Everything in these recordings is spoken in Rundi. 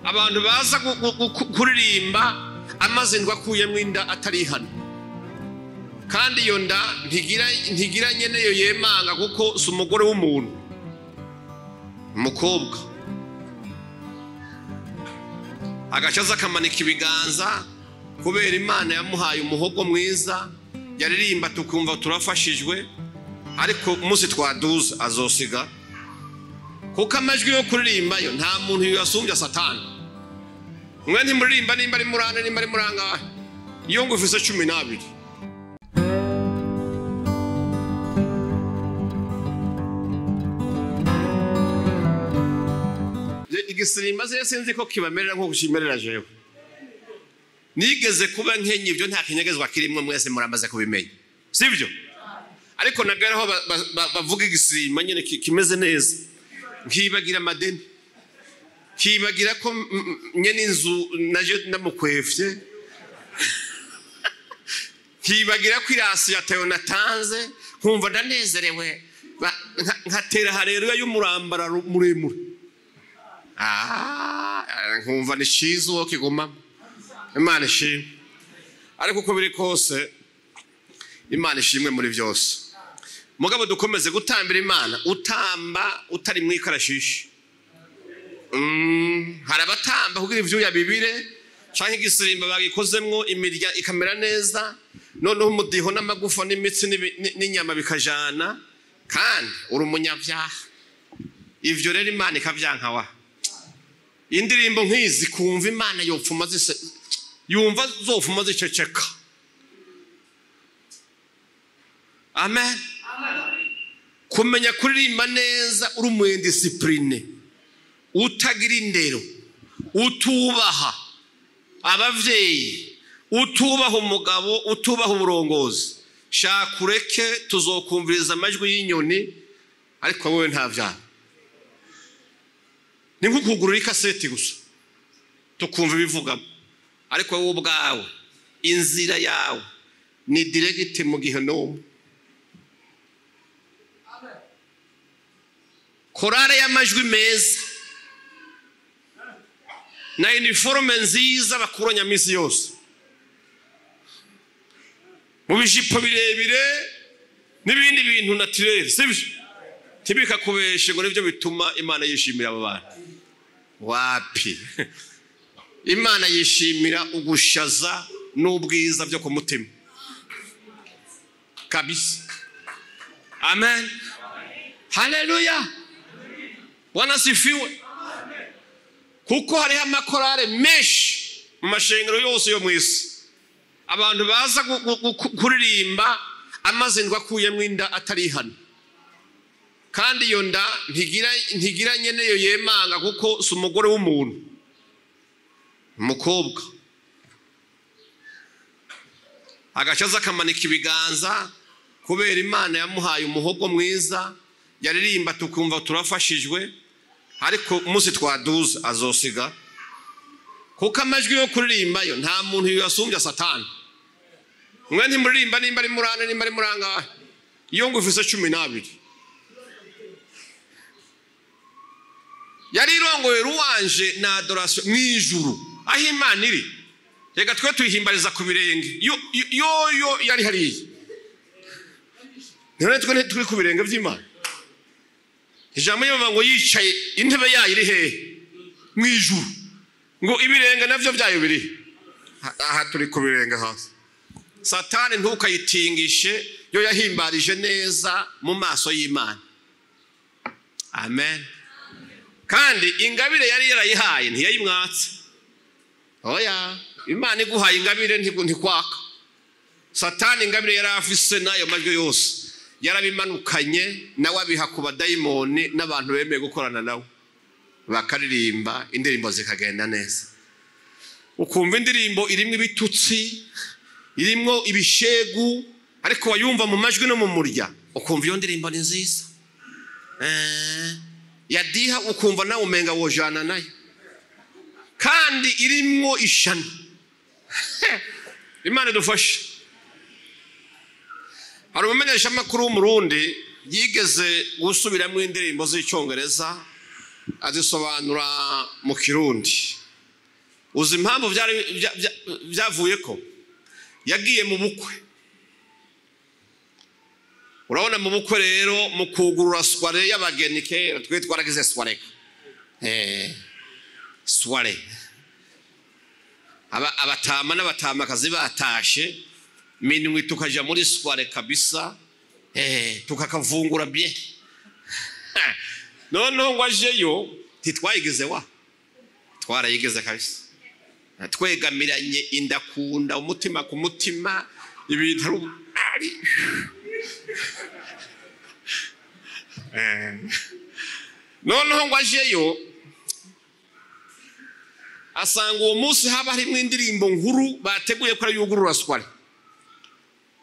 abantu baza kuririmba amazindwa akuyemo inda atarihana, kandi iyo nda ntigira nyene yo yemanga kuko si umugore w'umuntu, umukobwa agacaza akamanika ibiganza kubera Imana yamuhaye umuhogo mwiza, yaririmba tukumva turafashijwe, ariko umunsi twaduza azosiga, kuko amajwi yo kuririmba yo nta muntu yasumbya Satani. Mwe ntimuririmba nimba ari murane nimba ari murangahe, iyo ngo ufise 12. Igisirimba sinzi ko kibamerera nko gushimerera jewe. Nigeze kuba nkenye ibyo nta kinyegezwa kirimwe, mwese muramaze kubimenya, sivyo? Ariko nagaraho bavuga igisirimba nyene kimeze neza, nkibagira amadeni, kibagira ko nyene inzu naje ndamukwefye, kibagira ko irasi yatewe natanze, nkumva ndanezerewe, nkatera hareruya y'umurambara muremure. Nkumva ni cyiza uwo kigumamo, Imana ishimwe. Ariko uko biri kose Imana ishimwe muri byose. Mugabo dukomeze gutambira Imana, utamba utari mu ikarashishi. Hari abatamba kugira ivyuya bibire, canke igisirimba bagikozemwo imirya ikamera neza, noneho umudiho n'amagufa n'imitsi n'inyama bikajana, kandi uri umunyabyaha. Ivyo rero Imana ikavyanka wa. Indirimbo nk'izi kumva Imana yumva zofuma ziceceka. Amen. Kumenya kuririmba neza uri umwendisipline, utagira indero, utubaha abavyeyi, utubaha umugabo, utubaha uburongozi, shaka ureke tuzokumviriza amajwi y'inyoni, ariko wowe nta vyaha. Ni nko kugurura ikaseti gusa tukumva ibivugamo, ariko wowe ubwawe inzira yawe ni direct mu gihenomu. Korale y'amajwi meza na uniforme nziza bakuranya misi yose, mu bijipo birebire n'ibindi bintu naturel, sibyo? Tibika kubeshe ngo nivyo bituma Imana yishimira abo bantu. Wapi? Imana yishimira ugushaza n'ubwiza byo ku mutima kabisa. Amen. Haleluya. Bwana sifiwe. Kuko hariho amakorale menshi mu mashengero yose yo mwisi, abantu baza kuririmba amazindwa akuyemo inda atarihana, kandi iyo nda ntigira nyene yo yemanga kuko si umugore w'umuntu, umukobwa agacaza akamanika ibiganza kubera Imana yamuhaye umuhogo mwiza, yaririmba tukumva turafashijwe, ariko umunsi twaduza azosiga, kuko amajwi yo kuririmba yo nta muntu yasumbya Satani. Mwe ntimuririmba nimba ari murane nimba ari murangahe, iyo ngo ufise 12. Yari irongoye ruwanje na adoration mwijuru aho Imana iri. Reka twe tuyihimbariza ku birenge, yo yari hariye. None twe ku birenge by'Imana. Ijambo y'Imana ngo yicaye intebe yayo iri hehe? Mwijuru. Ngo ibirenge navyo byayo biri aha, turi ku birenge hasi. Satani ntukayitingishe, yo yahimbarije neza mu maso y'Imana. Amen. Kandi ingabire yari yarayihaye ntiyayimwatse. Oya, Imana iguhaye ingabire ntikwaka. Satani ingabire yari afise nayo majwi yose yarabimanukanye, nawe abiha ku badayimoni n'abantu bemeye gukorana nawe, bakaririmba indirimbo zikagenda neza. Ukumva indirimbo irimwe ibitutsi, irimwo ibishegu, ariko wayumva mu majwi no mu murya ukumva iyo ndirimbo ni nziza. Yadiha ukumva nawe umenga wojana nayo, kandi irimwo ishano. Imana dufashe. Hari umumenyesha makuru w'umurundi yigeze gusubiramo indirimbo z'icyongereza azisobanura mu Kirundi. uzi impamvu byavuye ko yagiye mu bukwe. Urabona mu bukwe rero mu kugurura soirée y'abageni kera twe twaragize soirée. Soirée. Abatama n'abatamakazi batashe minwe tukaja muri soirée kabisa. Tukakavungura bien. Noneho ngwajeyo titwayigeze wa. Twarayigeze kabisa. Twegamiranye indakunda umutima ku mutima ibintu ari noneho ngwajeyo asanga uwo munsi haba harimo indirimbo nkuru bateguye ko yugurura soirée.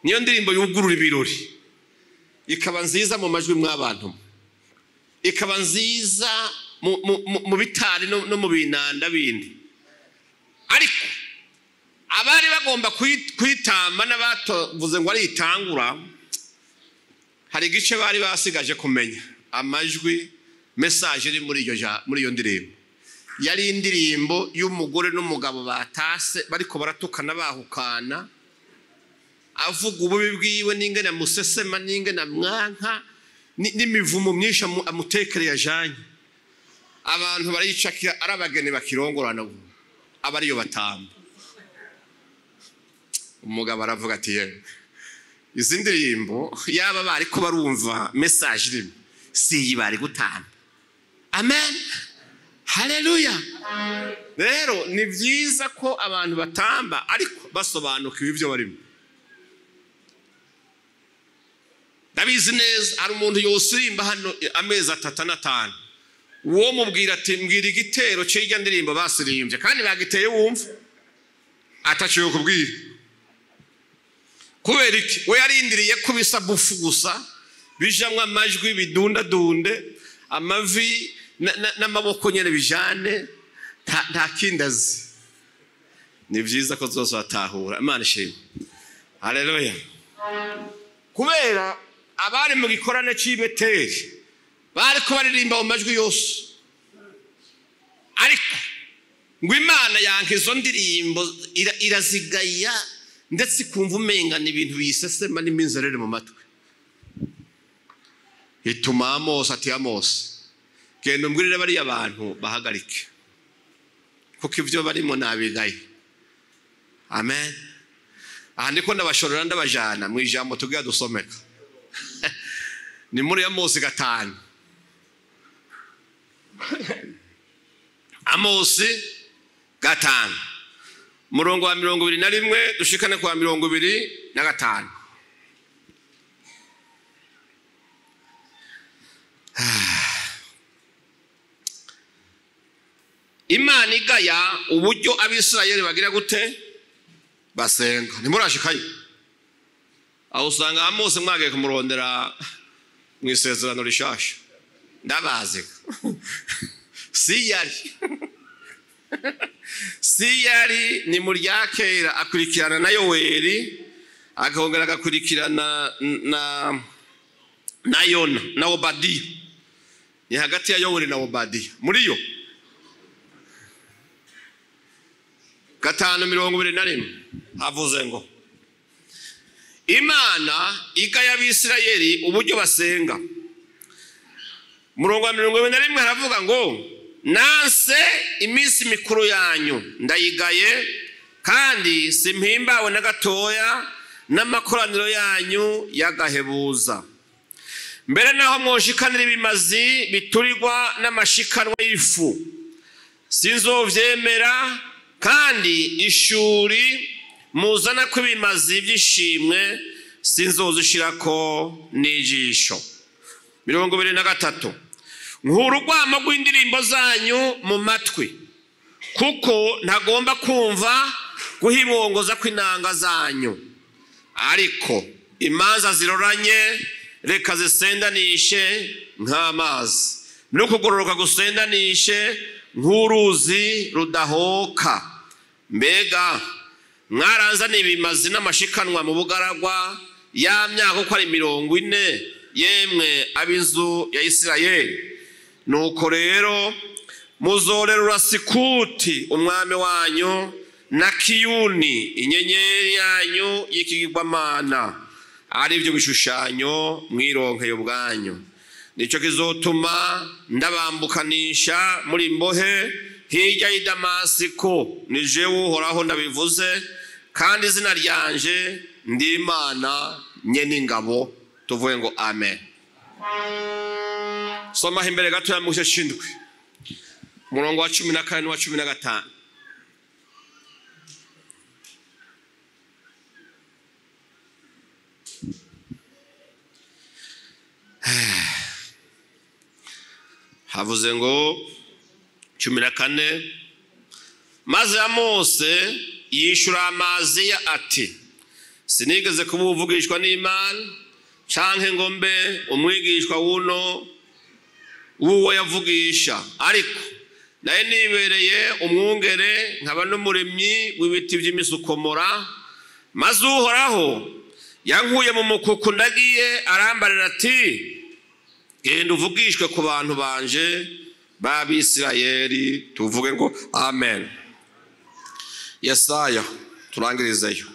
Niyo ndirimbo yugurura ibirori ikaba nziza mu majwi mw'abantu, ikaba nziza mu bitari no mu binanda bindi. Ariko abari bagomba kwitamba n'abatovuze ngo ari itangura, hari igice bari basigaje kumenya. Amajwi message iri muri iyo ndirimbo yari indirimbo y'umugore n'umugabo batase bariko baratukana bahukana, avuga ububi bwiwe n'ingene musesema n'ingene mwanka n'imivumo myinshi amutekere yajanye. Abantu barayicakira arabagene bakirongorana abariyo batamba. Umugabo aravuga ati yewe izi ndirimbo yaba bari ko barumva message irimo si bari gutamba. Amen, haleluya. Rero ni byiza ko abantu batamba ariko basobanukiwe ibyo barimo. Ndabizi neza hari umuntu yosimba hano amezi 3 na 5 uwo mubwira ati mbwira igitero cy'ijya ndirimbo basirimbye kandi bagiteye wumva ataciye kubwira. Kubera iki? We yarindiriye kubisa bufu gusa bijamwe amajwi bidundadunde amavi n'amaboko nyene bijane nta kindazi. Ni byiza ko zose batahura. Imana ishimwe, haleluya. Kubera abari mu gikorane cy'ibeteri bari ko baririmba mu majwi yose, ariko ngo Imana yanka izo ndirimbo irazigaya ndetse ikumva umengana ibintu bisesema n'iminzerere mu matwi. Ituma Amos ati Amos genda umbwirire bari abantu bahagarike kuko ibyo barimo nabigaye. Amen. Aha ndiko ndabashorera ndabajana mu ijambo tugiye dusomeka. Ni muri Amos 5. Amos 5 murongo wa 21 dushikane kwa 25. Imana igaya uburyo abisirayeli bagira gute basenga. Nimurashikaye aho usanga Amos mwage kumurondera mu isezerano rishasha ndabazi siyari ni muri yakera akurikirana na Yoweri akongera agakurikirana na Yona na Obadiya. Ni hagati ya Yoweri na Obadiya muri yo 5:21 havuze ngo Imana igaya abisirayeli uburyo basenga. Murongo wa 21 haravuga ngo nanse iminsi mikuru yanyu ndayigaye kandi simpimbawe na gatoya n'amakoraniro yanyu yagahebuza. Mbere naho mwoshikanira ibimazi biturirwa n'amashikanwa y'ifu sinzovyemera, kandi ishuri muzana ko ibimazi by'ishimwe sinzozishirako n'ijisho. 23 nk'urugwamo rw'indirimbo zanyu mu matwi kuko ntagomba kumva guhibongoza kw'inanga zanyu, ariko imanza ziroranye reka zisendanishe nk'amazi no kugororoka gusendanishe nk'uruzi rudahoka. Mbega mwaranzaniye ibimazi n'amashikanwa mu bugaragwa ya myaka uko ari 40 yemwe ab'inzu ya Isirayeli. Nuko rero muzorerura Sikuti umwami wanyu na Kiyuni inyenyeri yanyu y'ikigirwamana ari byo bishushanyo mwironkeye ubwanyu. Nico kizotuma ndabambukanisha muri mbohe hirya y'i Damasiko. Ni jewe Uhoraho ndabivuze, kandi izina ryanje ndi Imana nyene ingabo. Tuvuye ngo amen. Soma imbere gato ya Mugisha shindwi umurongo wa 14 n'uwa 15. Havuze ngo 14, maze Mose yishura Amaziya ati, sinigeze kubuvugishwa n'Imana canke ngo mbe umwigishwa uwo yavugisha, ariko naye nibereye umwungere nkaba n'umuremyi w'ibiti by'imisukomora. Maze Uhoraho yankuye mu mukuku ndagiye arambarira ati, genda uvugishwe ku bantu banje b'Abisirayeli. Tuvuge ngo amen. Yesaya turangirizeyo.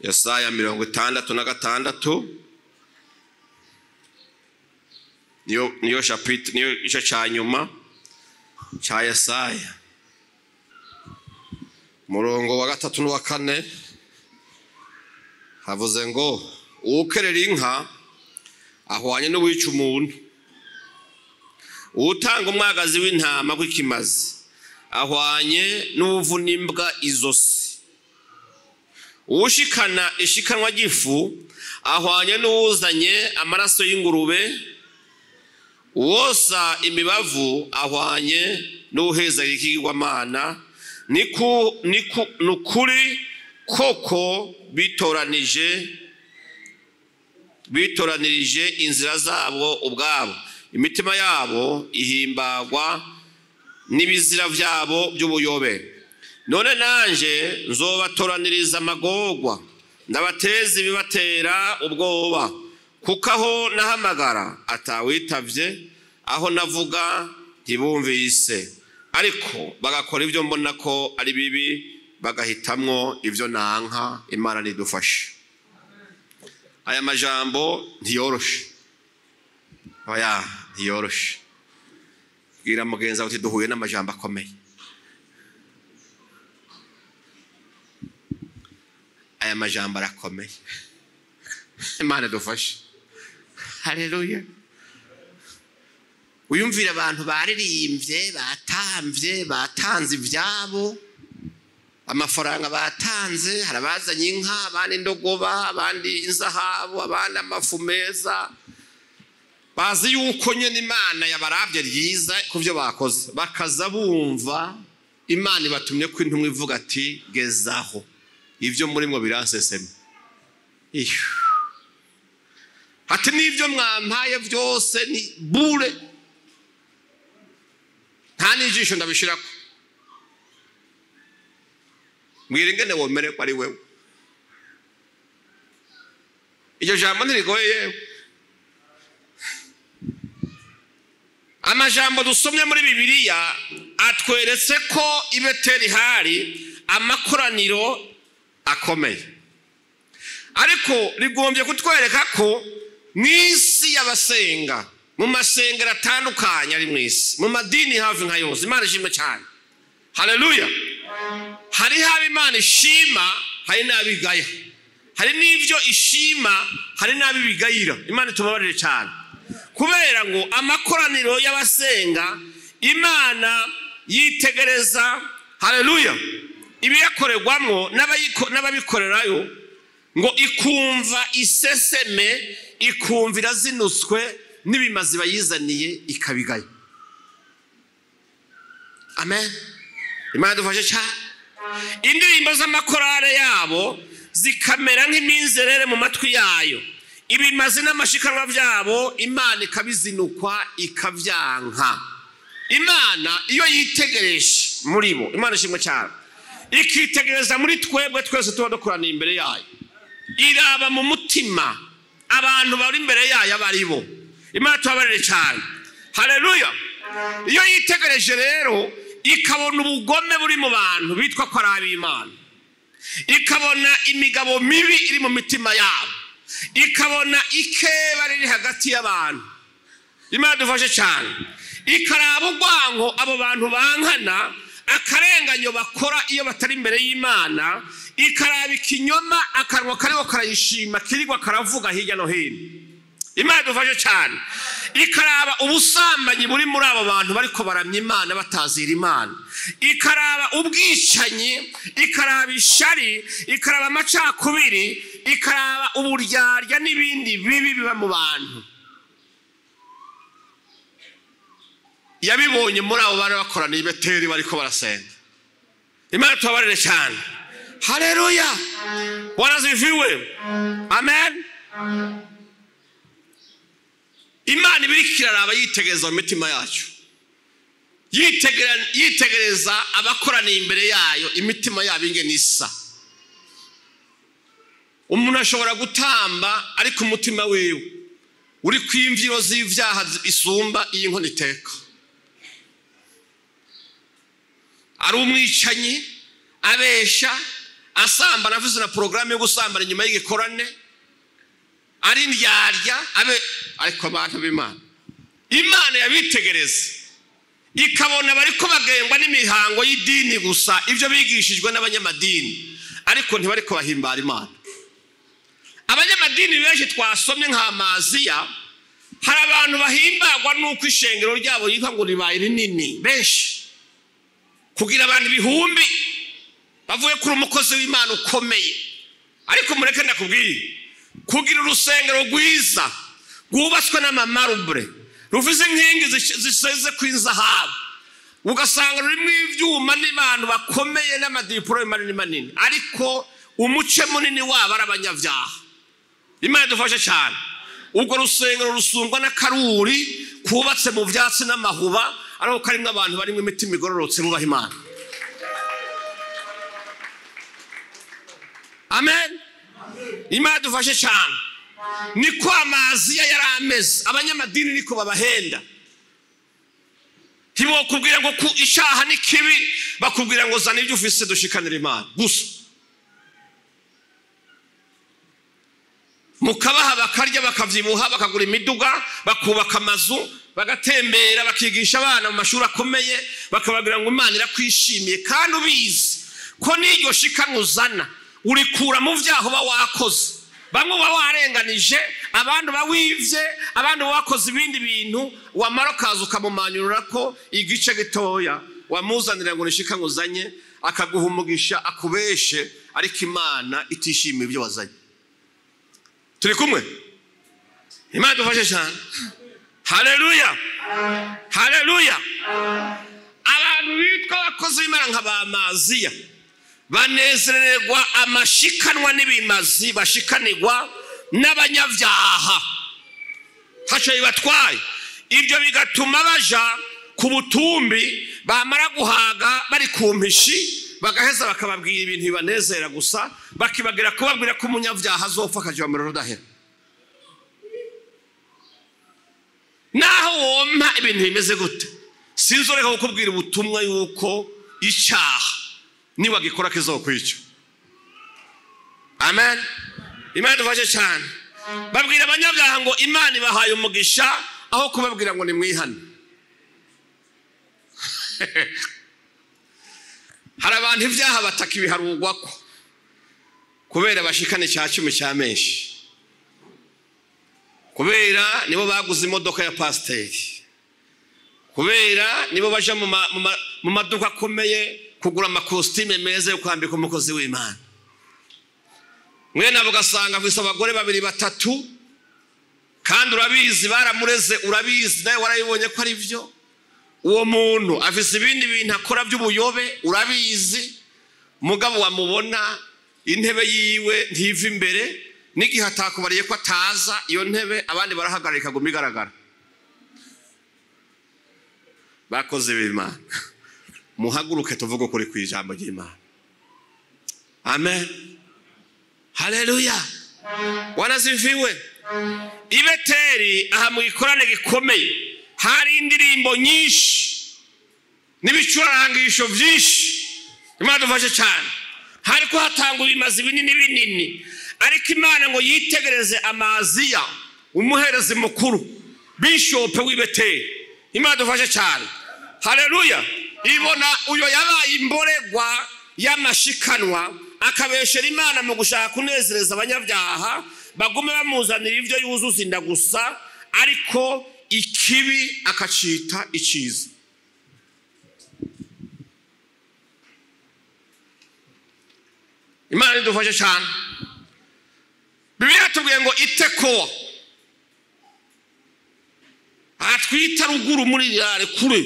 Yesaya 66 niyo chapitre niyo ica cyanyuma cha Yesaya murongo wa 3 n'uwa 4. Havuze ngo ukerera inka ahwanye n'uwica umuntu, utanga umwagazi w'intama kw'ikimazi ahwanye n'uvuna imbwa izosi, ushikana ishikanwa gifu ahwanye n'uzanye amaraso y'ingurube, uwosa imibavu ahwanye n'uheza ikigirwamana. Nukuri koko bitoranirije inzira zabo ubwabo, imitima yabo ihimbagwa n'ibizira byabo by'ubuyobe. None nanje nzobatoraniriza amagorwa ndabateza ibibatera ubwoba, kuko aho nahamagara atawitavye, aho navuga ntibumvise, ariko bagakora ibyo mbona ko ari bibi, bagahitamwo ibyo nanka. Imana nidufashe. Aya majambo ntiyoroshe, oya ntiyoroshe. Bwira mugenza uti duhuye n'amajambo akomeye. Aya majambo arakomeye. Imana dufashe. Haleluya. Uyumvira abantu baririmbye, batamvye, batanze ivyabo, amafaranga batanze, harabazanye inka, abandi indogoba, abandi inzahabu, abandi amafu meza. Bazi yuko nyene Imana yabaravye ryiza kuvyo bakoze, bakaza bumva Imana ibatumye ko intumwa ivuga ati gezaho ivyo murimwo biranseseme. Hati n'ivyo mwampaye vyose ni bure, nta n'ijisho ndabishirako. Mbwira ingene womere ko ari wewe. Iryo jambo ntirigoye yewe. Amajambo dusomye muri Bibiliya atweretse ko i Beteli hari amakoraniro akomeye, ariko rigombye kutwereka ko mw'isi y'abasenga, mu masengero atandukanye ari mw'isi, mu madini hafi nka yose. Imana ishimwe cyane. Haleluya. Hari haba Imana ishima, hari n'abigaya. Hari n'ivyo ishima, hari n'abibigayira. Imana tubabarire cyane, kubera ngo amakoraniro y'abasenga Imana yitegereza. Haleluya. Ibiyakorerwamwo n'ababikorerayo, ngo ikumva iseseme, ikumvira zinutswe n'ibimazi bayizaniye ikabigaya. Amen. Imana dufashe cyane. Indirimbo z'amakorale yabo zikamera nk'iminzerere mu matwi yayo, ibimazi n'amashikanwa byabo Imana ikabizinukwa ikavyanka. Imana iyo yitegereje muri bo, Imana ishimwe cyane, ikitegereza muri twebwe twese tuba dukorana imbere yayo, iraba mu mutima abantu bari imbere yayo abari bo. Imana tubabarire cyane. Haleluya. iyo yitegereje rero ikabona ubugome buri mu bantu bitwa ko ari ab'Imana, ikabona imigabo mibi iri mu mitima yabo, ikabona ikeba riri hagati y'abantu. Imana dufashe cyane. Ikaraba urwango abo bantu bankana, akarenganyo bakora iyo batari imbere y'Imana, ikaraba ikinyoma akanwa kariho karayishima kirigwa karavuga hirya no hino. Imana dufashe cyane. Ikaraba ubusambanyi buri muri abo bantu bariko baramya Imana batazira Imana, ikaraba ubwicanyi, ikaraba ishari, ikaraba amacakubiri, ikaraba uburyarya n'ibindi bibi biba mu bantu. Yabibonye muri abo bana bakoraniye Beteli bariko barasenga. Imana tubabarire cyane. Haleluya. Wanaziviwe. Amen. Imana ibirikiraraba yitegereza mu mitima yacu, yitegereza abakoraniye imbere yayo imitima yabo ingene isa. Umuntu ashobora gutamba ariko umutima wiwe uri kwimviro z'ivyaha isumba iyi nkono iteka. Ari umwicanyi, abesha, asambana, avuze na porogaramu yo gusambana inyuma y'igikorane, ari ndyarya, ariko abantu b'Imana, Imana yabitegereza ikabona bariko bagengwa n'imihango y'idini gusa, ibyo bigishijwe n'abanyamadini, ariko ntibariko bahimbara Imana. Abanyamadini benshi twasomye nka Amaziya, hari abantu bahimbagwa n'uko ishengero ryabo yitwa ngo ribaye rinini benshi, kugira abantu ibihumbi bavuye kuri umukozi w'Imana ukomeye. Ariko mureke ndakubwire, kugira urusengero rwiza rwubatswe n'amamarble, ruvuze inkingi ziseze kw'inzahabu, ugasanga rurimo ivyuma n'abantu bakomeye n'amadipuro manini manini, ariko umuce munini wabo ari abanyavyaha. Imana dufashe cyane. Ubwo rusengero rusungwa n'akaruri kubatse mu vyatsi n'amahuba, ariko karimwe abantu barimwe imitima igororotse bubaha Imana. Amen. Imana dufashe cyane. Niko Amaziya yari ameze, abanyamadini niko babahenda. Ntibokubwira ngo ishaha ni kibi, bakubwira ngo zana ibyo ufise dushikanira Imana gusa. Mukabaha bakarya bakavyibuha, bakagura imiduga, bakubaka amazu, bagatembera, bakigisha abana mu mashuri akomeye, bakababwira ngo Imana irakwishimiye, kandi ubizi ko n'iryo shikanuzana urikura mu vyaho ba wakoze. Bamwe warenganije, abandi bawivye, abandi wakoze ibindi bintu, wamara kaza ukamumanyurura ko igice gitoya wamuzanira ngo nishikanguzanye, akaguha umugisha akubeshe, ariko Imana itishimiye ibyo wazanye. Turi kumwe? Imana dufashe cyane. Haleluya. Haleluya. Abantu bitwa abakozi b'Imana nk'Abamaziya banezererwa amashikanwa n'ibimazi bashikanirwa n'abanyavyaha, haco bibatwaye. Ibyo bigatuma baja ku butumbi, bamara guhaga bari ku mpishi, bagaheza bakababwira ibintu bibanezera gusa, bakibagira kubabwira ko umunyavyaha azopfa akaja mu muriro udahera. Naho wompa ibintu bimeze gute, sinzoreka kukubwira ubutumwa yuko icyaha niba gikora kizokwica. Amen. Imana dufashe cyane. Babwira abanyabyaha ngo Imana ibahaye umugisha aho kubabwira ngo nimwihane. Hari abantu ibyaha batakibiharugwako kubera bashikane cya 10 cya menshi, kubera nibo baguze imodoka ya pasiteri, kubera nibo baje mu maduka akomeye kugura amakositime meza yo kwambika umukozi w'Imana. Mwene abo gasanga afise abagore 2 3, kandi urabizi baramureze, urabizi nawe warayibonye ko ari byo. Uwo muntu afise ibindi bintu akora by'ubuyobe, urabizi. Mugabo wamubona intebe yiwe ntiva imbere, n'igihe atakubariye ko ataza iyo ntebe abandi barahagarika ngo migaragara. Bakoze b'Imana, muhaguruke tuvuge kuri kwijambo ry'Imana. Amen. Haleluya. Wanaziviwe. Ibeteri aha mu ikorane gikomeye hari indirimbo nyinshi n'ibicurarangisho byinshi. Imana dufashe cyane. Hariko hatangura ibimazi binini ariko Imana ngo yitegereze Amaziya umuherezi mukuru bishop w'Ibeteli. Imana dufashe cyane. Haleluya. Ibona uyo yabaye imboregwa y'amashikanwa akabeshera Imana mu gushaka kunezereza abanyabyaha bagume bamuzanira ivyo yuzuza inda gusa ariko ikibi akacita iciza. Imana idufashe cyane. Bibiliya tubwiye ngo Itekowa atwita ruguru muri yare kure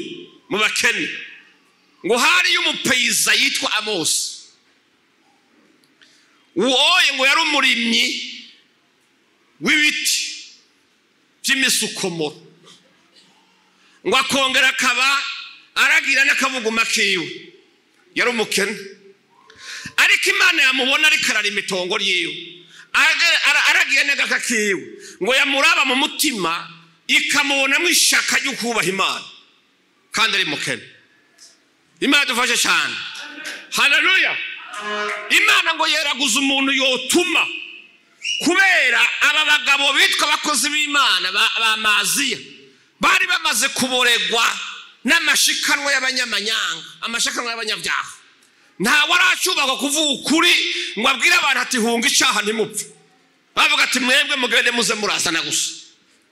mu bakene ngo hari y'umupeyiza yitwa Amosi. Uwoye ngo yari umurimyi w'ibiti by'imisukomoro ngo akongera akaba aragira n'akabuguma kiwe. Yari umukene ariko Imana yamubona ariko ararima itongo ryiwe aragiye n'agaka kiwe ngo yamuraba mu mutima ikamubonamo ishaka ryo kubaha Imana kandi ari mukene. Imana dufashe cyane. Haleluya. Imana ngo yeraguza umuntu yotuma kubera aba bagabo bitwa abakozi b'Imana ba Maziya bari bamaze kuboregwa n'amashikanwa y'abanyamanyanga, amashikanwa y'abanyabyaha. Nta waracubaka kuvuga ukuri ngo abwire abantu ati hunga icyaha ntimupfe. Bavuga ati mwebwe mugende muze murazana gusa.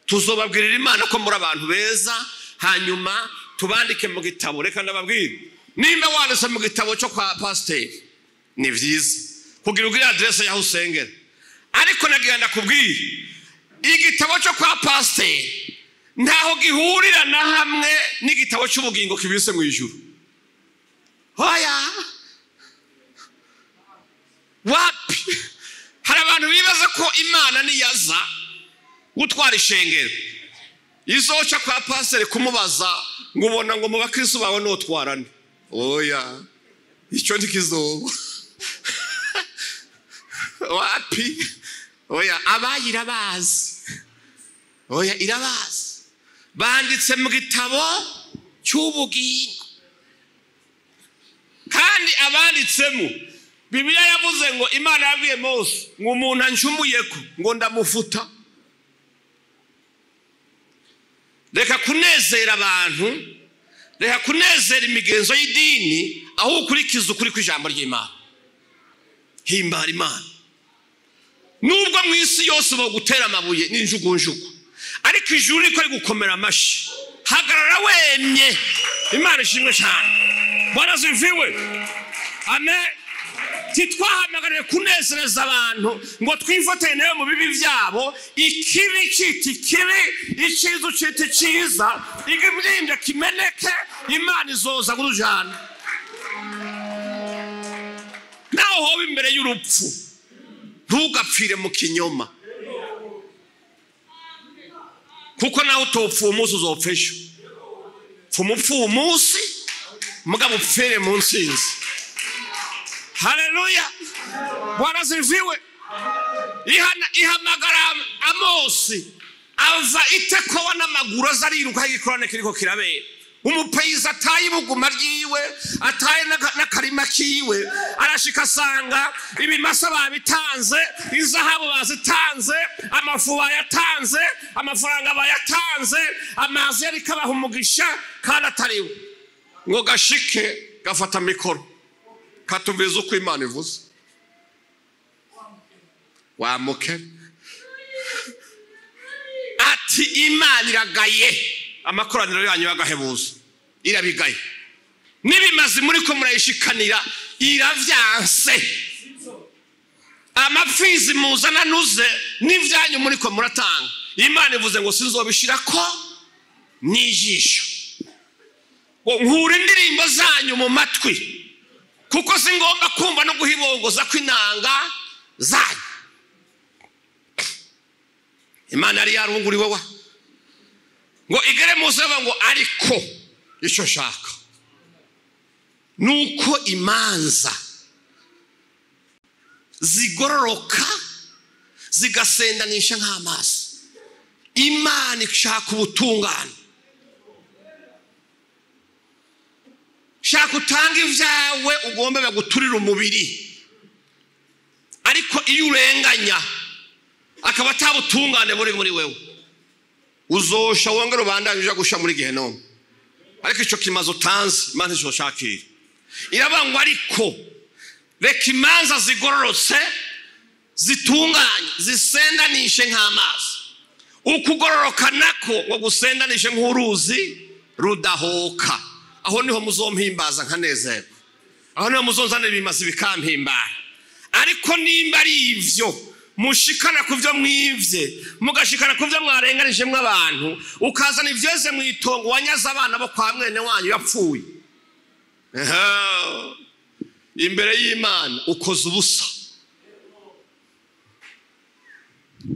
Tuzobabwirira Imana ko muri abantu beza hanyuma tubandike mu gitabo. Reka ndababwire nimba wanditse mu gitabo cyo kwa pasiteri ni byiza kugira ugire adresse yaho usengera, ariko nagira ndakubwire igitabo cyo kwa pasiteri ntaho gihurira na hamwe n'igitabo cy'ubugingo kibise mu ijuru. Hoya wapi. Hari abantu bibaza ko Imana niyaza gutwara ishengero izoca kwa pasiteri kumubaza ngo ubona ngo mu bakristo bawe notwarane. Oya icyo ntikizoba. Wapi. Oya abayirabazi. Oya irabazi banditse mu gitabo cy'ubugingo kandi abanditsemo Bibiliya yavuze ngo Imana yabwiye Mose ngo umuntu anjumuyeko ngo ndamufuta. Reka kunezera abantu, reka kunezera imigenzo y'idini aho ukurikiza ukuri kw'ijambo ry'Imana. Himbara Imana. Nubwo mu isi yose bagutera amabuye n'injugunjugu ariko ijuru riko ari gukomera amashi. Hagarara wemye. Imana ishimwe cyane. Bwana ziviwe. Amen. Titwahamagariye kunezereza abantu ngo twifatanye nayo mu bibi byabo. Ikibi cita ikibi, icyiza cita icyiza, igibwinda kimeneke. Imana izoza kurujana. Naho hoba imbere y'urupfu ntugapfire mu kinyoma, kuko naho utopfa umunsi uzopfa ejo. Umupfu umunsi mugabo upfire mu nsinzi. Haleluya. Bwana ziviwe. Ihamagara Amosi ava Itekowa n'amaguru azariruka igikorane kiriko kirabera. Umupeyiza ataye ibuguma ryiwe ataye n'akarima kiwe arashika asanga ibimasa babitanze, izahabu bazitanze, amafu bayatanze, amafaranga bayatanze, amazi yari kabaha umugisha kandi atariwe. Ngo gashike gafata mikoro katubiza uko Imana ivuze. Wamuke ati Imana iragaye amakoraniro yanyu bagahebuza. Irabigaye nibimazi muri ko murayishikanira iravyanse. Amapfizi muzana nuze n'ivyanyu muri ko muratanga. Imana ivuze ngo sinzobishirako n'ijisho. Nkura indirimbo zanyu mu matwi kuko singomba kumva no guhibongoza kw'inanga zanyu. Imana yari yarunguriwe wa ngo igere muzaba ngo ariko icyo shaka nuko imanza zigororoka zigasendanisha nk'amazi. Imana ishaka ubutungane shaka utanga ivyawe ugombe baguturira umubiri ariko iyo urenganya akaba atabutungane buri muri wewe uzosha wongera ubandanye uja gusha muri Gehenomu ariko ico kimaze utanze Imana izoshakira irabangwa ariko reka imanza zigororotse zitunganye zisendanishe nk'amazi ukugororoka nako ngo gusendanishe nk'uruzi rudahoka aho niho muzompimbaza nkanezerwa aho niho muzonzanira ibimazi bikampimbara ariko nimba ari ivyo mushikana kuvyo mwivye mugashikana kuvyo mwarenganije mw'abantu ukazana ivyeze mwitongo wanyaza abana bo kwa mwene wanyu yapfuye imbere y'Imana ukoze ubusa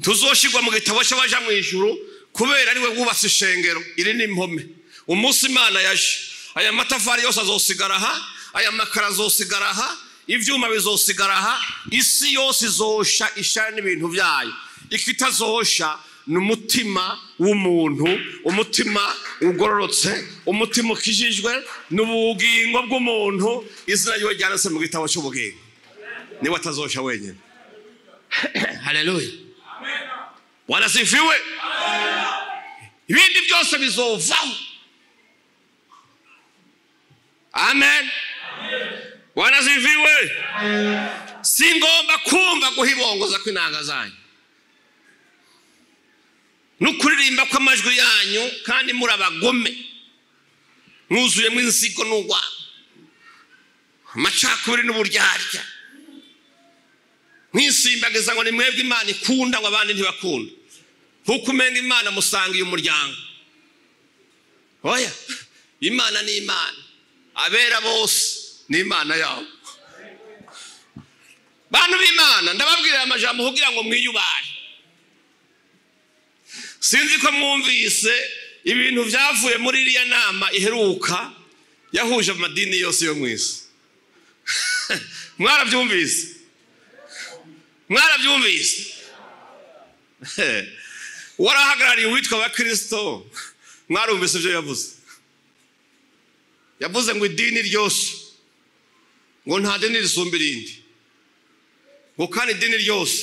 tuzoshigwa mu gitabo cy'abaja mu ijuru kubera ari we wubatse ishengero iri n'impome umunsi Imana yaje aya matafari yose azosigara aha aya makara azosigara aha ivyuma bizosigara aha isi yose izosha ishara n'ibintu byayo ikitazosha n'umutima w'umuntu umutima ugororotse umutima ukijijwe n'ubugingo bw'umuntu izina ryo ryanditse mu gitabo cy'ubugingo ni watazosha wenyine haleluya wanasifiwe ibindi byose bizovaho amen wanasifiwe singomba kumva guhibongoza kw'inanga zanyu n'ukuririmba kw'amajwi yanyu kandi muri abagome mwuzuyemo inzigo n'ugwa amacakubiri n'uburyarya mwisimbagiza ngo ni mwebwe Imana ikunda ngo abandi ntibakunda kuko umenga Imana musangiye umuryango oya Imana ni Imana abera bose ni Imana yabo bantu b'Imana ndababwira amajambo kugira ngo mwiyubare sinzi ko mwumvise ibintu byavuye muri iriya nama iheruka yahuje amadini yose yo mwisi mwarabyumvise warahagarariye uwitwa abakristo mwarumvise ibyo yavuze ngo idini ryose ngo nta dini risumba irindi ngo kandi idini ryose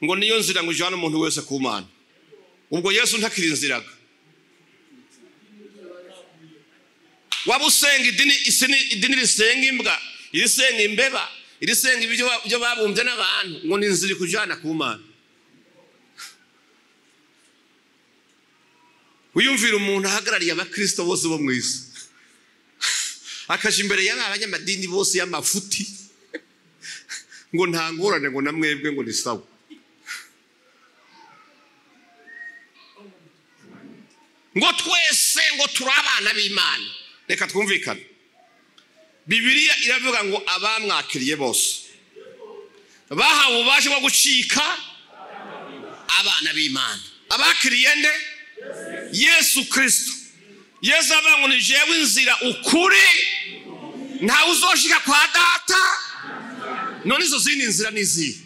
ngo niyo nzira ngo ijana umuntu wese ku Mana ubwo Yesu ntakiri inziraga waba usenga idini risenga imbwa irisenga imbeba irisenga ibyo babumbye n'abantu ngo ni inzira kujana ku Mana uyumvira umuntu ahagarariye abakristo bose bo mwisi akaje imbere y'abanyamadini bose y'amafuti ngo nta ngorane ngo namwebwe ngo ni sawa ngo twese ngo turi abana b'Imana reka twumvikane Bibiliya iravuga ngo abamwakiriye bose bahawe ububasha bwo gucika abana b'Imana abakiriye nde Yesu Kristo Yesu avuga ngo ni jewe inzira ukuri nta uzoshika kwa data none izo zindi nzira nizi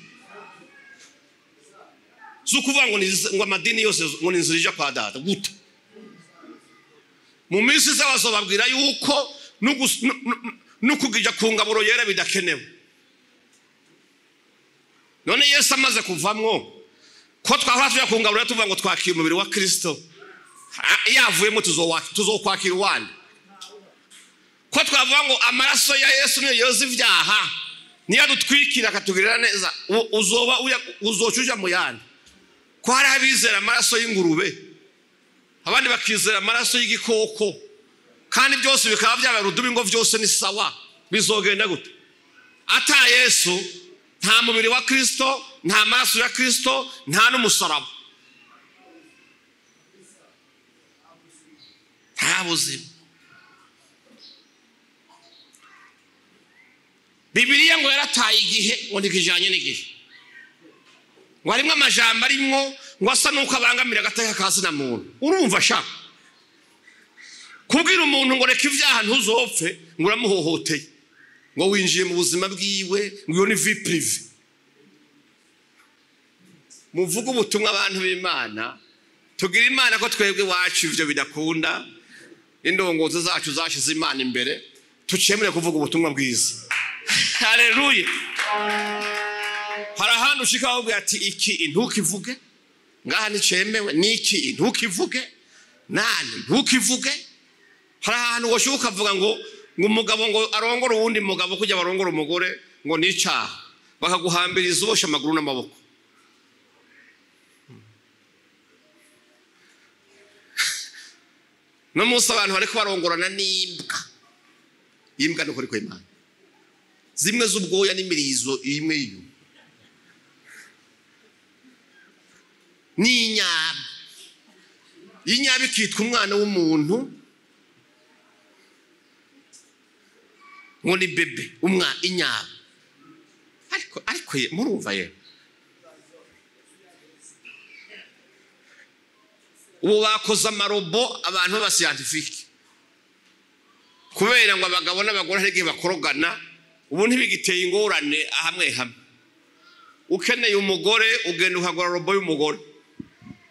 zukuvuga ngo amadini yose ngo ni inzira ija kwa data gute mu minsi z'abazobabwira yuko n'ukugija ku ngaburo yera bidakenewe none Yesu amaze kuvamwo ko twahora tuja ku ngaburo tuvuga ngo twakira umubiri wa Kristo yavuyemo tuzokwakira uwandi ko twavuga ngo amaraso ya Yesu niyo yoza ibyaha niyo dutwikira akatugirira neza uzocuja mu yandi ko hari abizera amaraso y'ingurube abandi bakizera amaraso y'igikoko kandi byose bikaba byabera udubi ngo byose ni sawa bizogenda gute ata Yesu nta mubiri wa Kristo nta maraso ya Kristo nta n'umusaraba nta buzima Bibiliya ngo yarataye igihe ngo ntikijanye n'igihe ngo harimwo amajambo arimwo ngo asa nuko abangamira agateka ka zina muntu urumva shaka kubwira umuntu ngo reka ivyaha ntuzopfe ngo uramuhohoteye ngo winjiye mu buzima bwiwe ngo iyo ni vie prive muvuga ubutumwa abantu b'Imana tugira Imana ko twebwe wacu ivyo bidakunda indongozo zacu zashize Imana imbere tucemere kuvuga ubutumwa bwiza. Haleluya. Hari ahantu ushika ahubwo ati iki ntukivuge, ngaha nicemewe, niki ntukivuge, nani ntukivuge. Hari ahantu washuka avuga ngo umugabo ngo arongora uwundi mugabo kujya barongora umugore ngo nica bakaguhambiriza ubosha amaguru n'amaboko. No musi abantu bariko barongorana n'imbwa. Imbwa nuko riko Imana. Zimwe z'ubwoya n'imirizo imwe iyo. N'inyama. Inyama ikitwa umwana w'umuntu. Ngo ni bebe inyama. Ariko murumva ye. Ubu bakoze amarobo abantu b'abascientifique. Kubera ngo abagabo n'abagore hari igihe bakorogana, ubu ntibigiteye ingorane hamwe hamwe. Ukeneye umugore ugenda ukagura robo y'umugore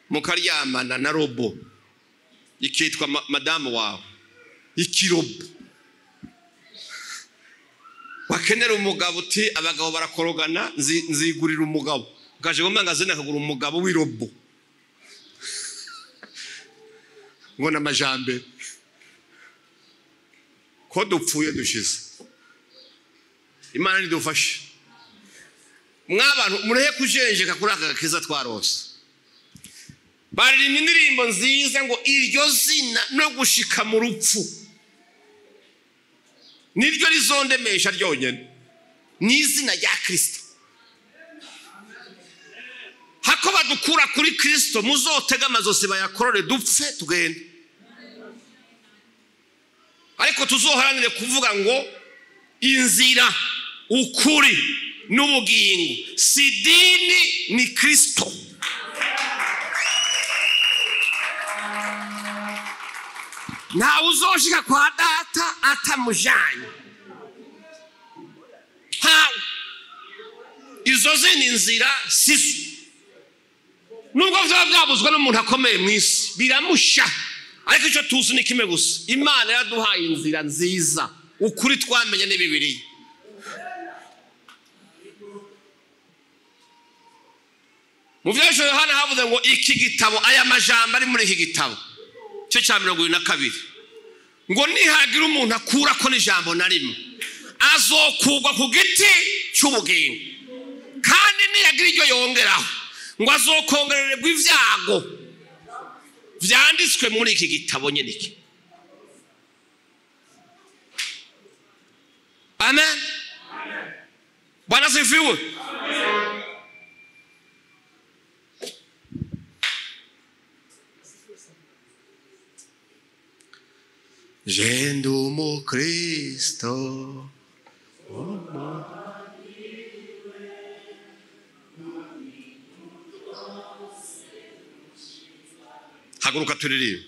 mukaryamana na robo ikitwa madamu wawe ikirobo. Wakenera umugabo uti abagabo barakorogana nzigurira umugabo ukaje gomangazina akagura umugabo w'irobo ngo n'amajambe ko dupfuye dushize. Imana nidufashe mwabantu murehe kujenjeka kuri aka gakiza twarose. Baririmba indirimbo nziza ngo iryo zina no gushika mu rupfu niryo rizondemesha ryonyene ni izina rya Kristo. Hako badukura kuri Kristo muzotega amazosi bayakorore dupfe tugende. Ariko tuzoharanire kuvuga ngo inzira ukuri n'ubugingo si dini ni Kristo. Nta uzoshika kwa data atamujanye. Izo zini nzira sisu. Nubwo vyaba byabuzwa n'umuntu akomeye mw'isi biramusha. Ariko icyo tuzi ni kimwe gusa. Imana yaduhaye inzira nziza. Ukuri twamenye ni Bibiliya. Mu vyasho Yohana havuze ngo iki gitabo aya majambo ari muri iki gitabo cyo cya 22 ngo nihagira umuntu akura ko n'ijambo na rimwe azokugwa ku giti cy'ubugingo kandi niyagira iryo yongeraho ngo azokongerererwa ivyago vyanditswe muri iki gitabo nyene iki. Amen. Bwana sifiwe. Jendo mo Kristo haguruka turirimba.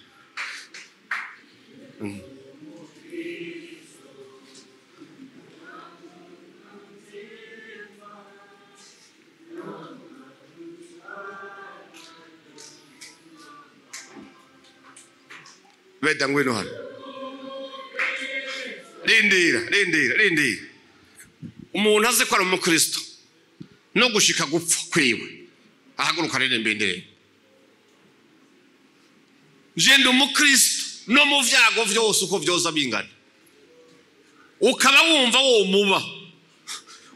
Weda ngwino hano. Rindira. Umuntu azi ko ari umukristo no gushika gupfa kwiwe ahaguruka aririmba indirimbo. Jendo umukristo no mu vyago vyose uko vyoza bingana. Ukaba wumva wo muba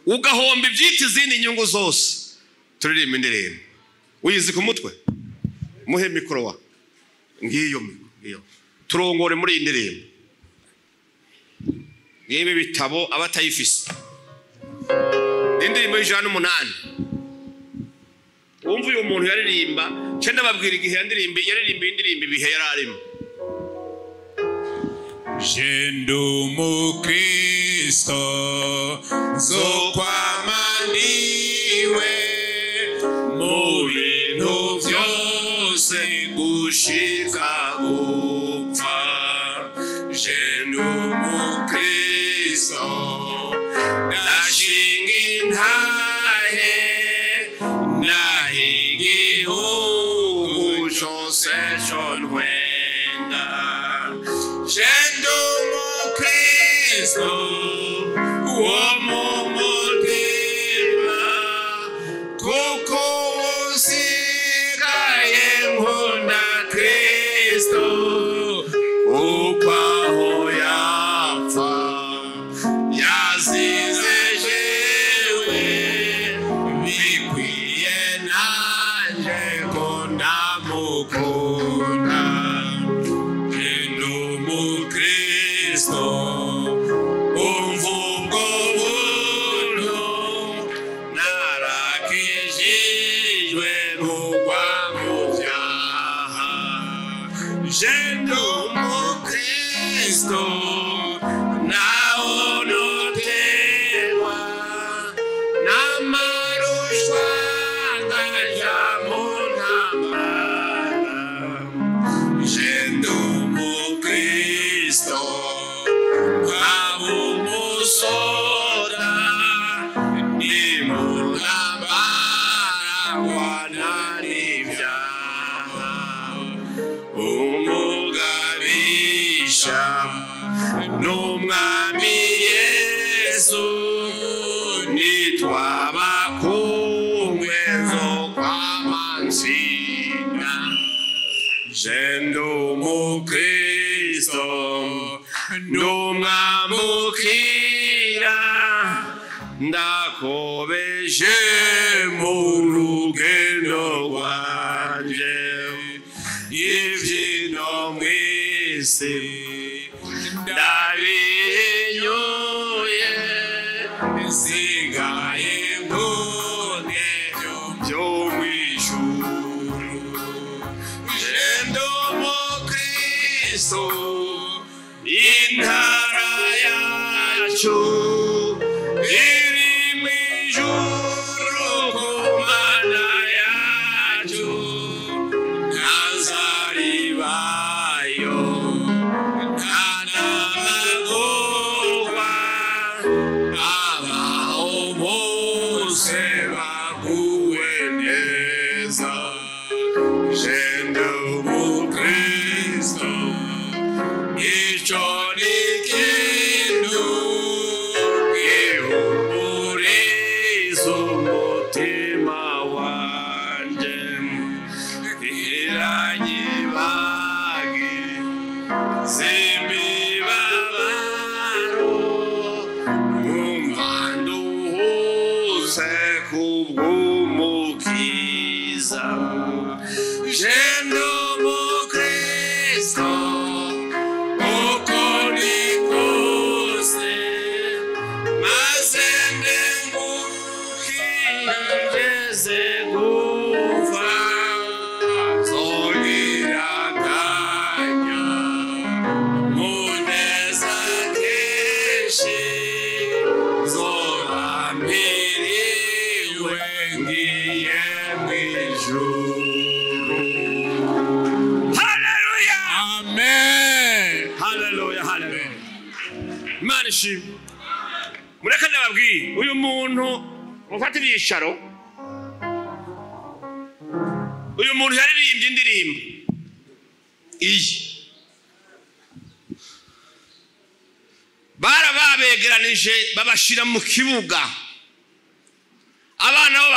ugahomba ibyiti izindi nyungu zose. Turirimba indirimbo. Uyizi ku mutwe muhe mikoro wa ngiyo turongore muri indirimbo. Yebe bitabo abatayifise. Indirimbo y'Ijana-8. Umva uyu muntu yaririmba, cyenda babwira igihe yaririmba indirimbo ibihe yararimo. Jendo mu Kristo zo kwamaniwe mu bintu byose gushika gupfa. Jendo mu Kristo dashinga intahe nahigihugu cyose conwenda. Jendo mu Kristo wo mu mutima kuko usigaye nkunda Kristo uko aho yapfa yazize jewe bikwiye nanje ko ndamukunda ndi umukristo umva ubwo buntu narakijijwe mugwa mu byaha je ndi umukristo naho noterwa n'amarushwa ngaja mu ntambara je ndi umukristo nkaba umusora ndi mu ntambara ngwana n'ibyaha umugabisha n'umwami Yesu nitwabakumwe zo kwamansinda je ndi umukristo ndumwamukira ndakobeje mu rugendo rwanje ibyino mwisi ndabinyuye nsigaye nkunde byo mw'ijuru je ndi umukristo intara yacu iri mw'ijuru ku mana yacu ntazaribayo ntanamagorwa abaho bose baguwe neza je ndi umukristo icyo ni ikintu gihumuriza umutima wanjye iranyibage z'imibabaro nkumva nduhutse kubw'umukiza je ndi umukristo uko ni kose maze ndengukigeze gupfa zogira akanya muneza kenshi zoba mpiriwe ngiye mw'ijuru. Hallelujah, amen, hallelujah, hallelujah. Imana ishimwe. Mureke ndababwire uyu muntu mufata ibyicaro, uyu muntu yaririmbye indirimbo iyi barababegeranije babashira mu kibuga abana bo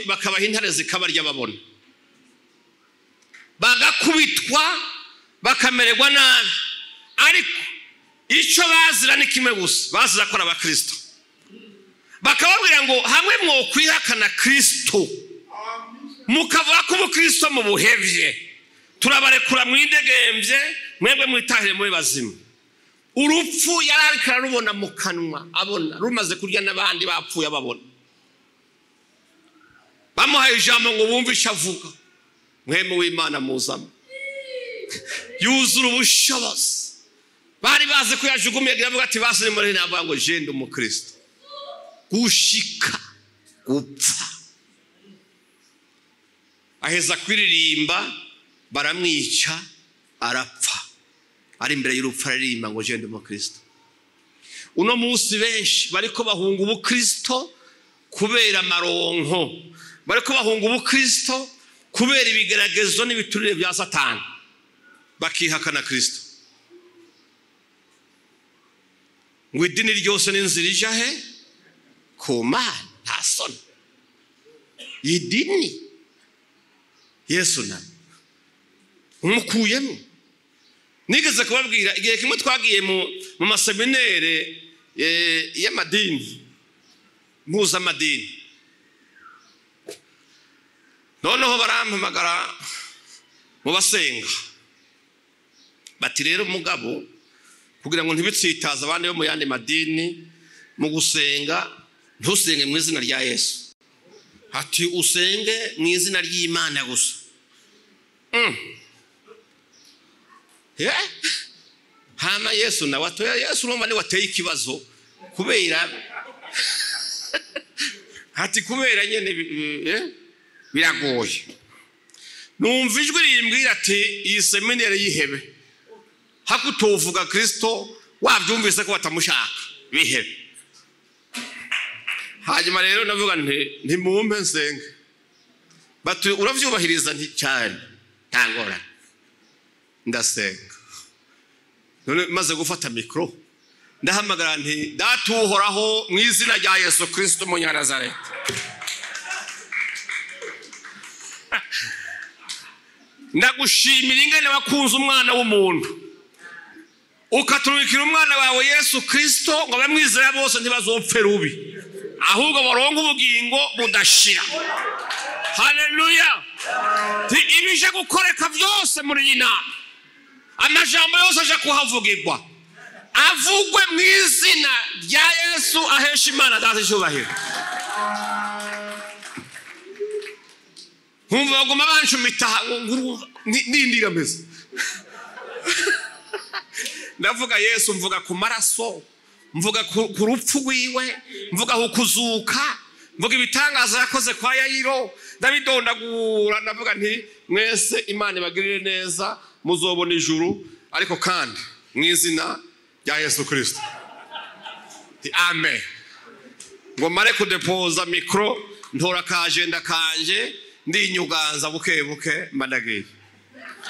bakabaha intare zikabarya babona bagakubitwa bakamererwa nabi ariko icyo bazira ni kimwe gusa bazira ko abakristo bakababwira ngo hamwe mwo kwihakana Kristo mukavuga ko ubukristo mu buhevye turabarekura mwidegembye mwebwe mwitahire muri bazima urupfu yararikara rubona mu kanwa abona rumaze kurya n'abandi bapfuye ababona bamuhaye ijambo ngo bumve icyo avuga mwemu w'Imana muzama yuzura ubushobozi bari bazi ko yajugumiye avuga ati basire muri ntabwo ngo je ndi umukristo gushika gupfa aheza kwiririmba baramwica arapfa ari imbere y'urupfu aririmba ngo je ndi umukristo. Uno munsi benshi bariko bahunga ubukristo kubera amaronko, bariko bahunga ubukristo kubera ibigeragezo n'ibiturire bya Satani bakihakana Kristo. ngo idini ryose n'inzira ija he ku Mana nta soni idini Yesu na umukuyemo nigeze kubabwira igihe kimwe twagiye mu maseminere y'amadini mpuzamadini noneho barampamagara mu basenga bati rero mugabo kugira ngo ntibitsitaza abandi bo mu yandi madini mu gusenga ntusenge mu izina rya Yesu ati usenge mu izina ry'Imana gusa hama Yesu na watoya Yesu urumva ni wateye ikibazo kubera ati kubera nyene biragoye numva ijwi rimbwira ati iyi seminere yihebe hakutovuga Kristo wabyumvise ko batamushaka bihebe hanyuma rero navuga nti mumpe nsenge bati uravyubahiriza nti cyane tangora ndasenga none maze gufata mikro ndahamagara nti datuhoraho mu izina rya Yesu Kristo mu Nazareti ndagushimira ingene wakunze umwana w'umuntu ukaturikira umwana wawe Yesu Kristo ngo bamwizera bose ntibazopfe rubi ahubwo barongo ubugingo budashira haleluya ibije gukoreka byose muri inama amajambo yose aje kuhavugirwa avugwe mu izina rya Yesu ahesha Imana data cyubahiro humva bagoma banshumita nindira meze ndavuga Yesu mvuga ku maraso mvuga ku rupfu rwiwe mvuga ku kuzuka mvuga ibitangaza yakoze kwa Yayiro ndabidondagura ndavuga nti mwese Imana ibagirire neza muzobona ijuru ariko kandi mu izina rya Yesu Kristo amen ngo mare kudepoza mikro ntora ka agenda kanje ndinyuganza buke buke mbadagiye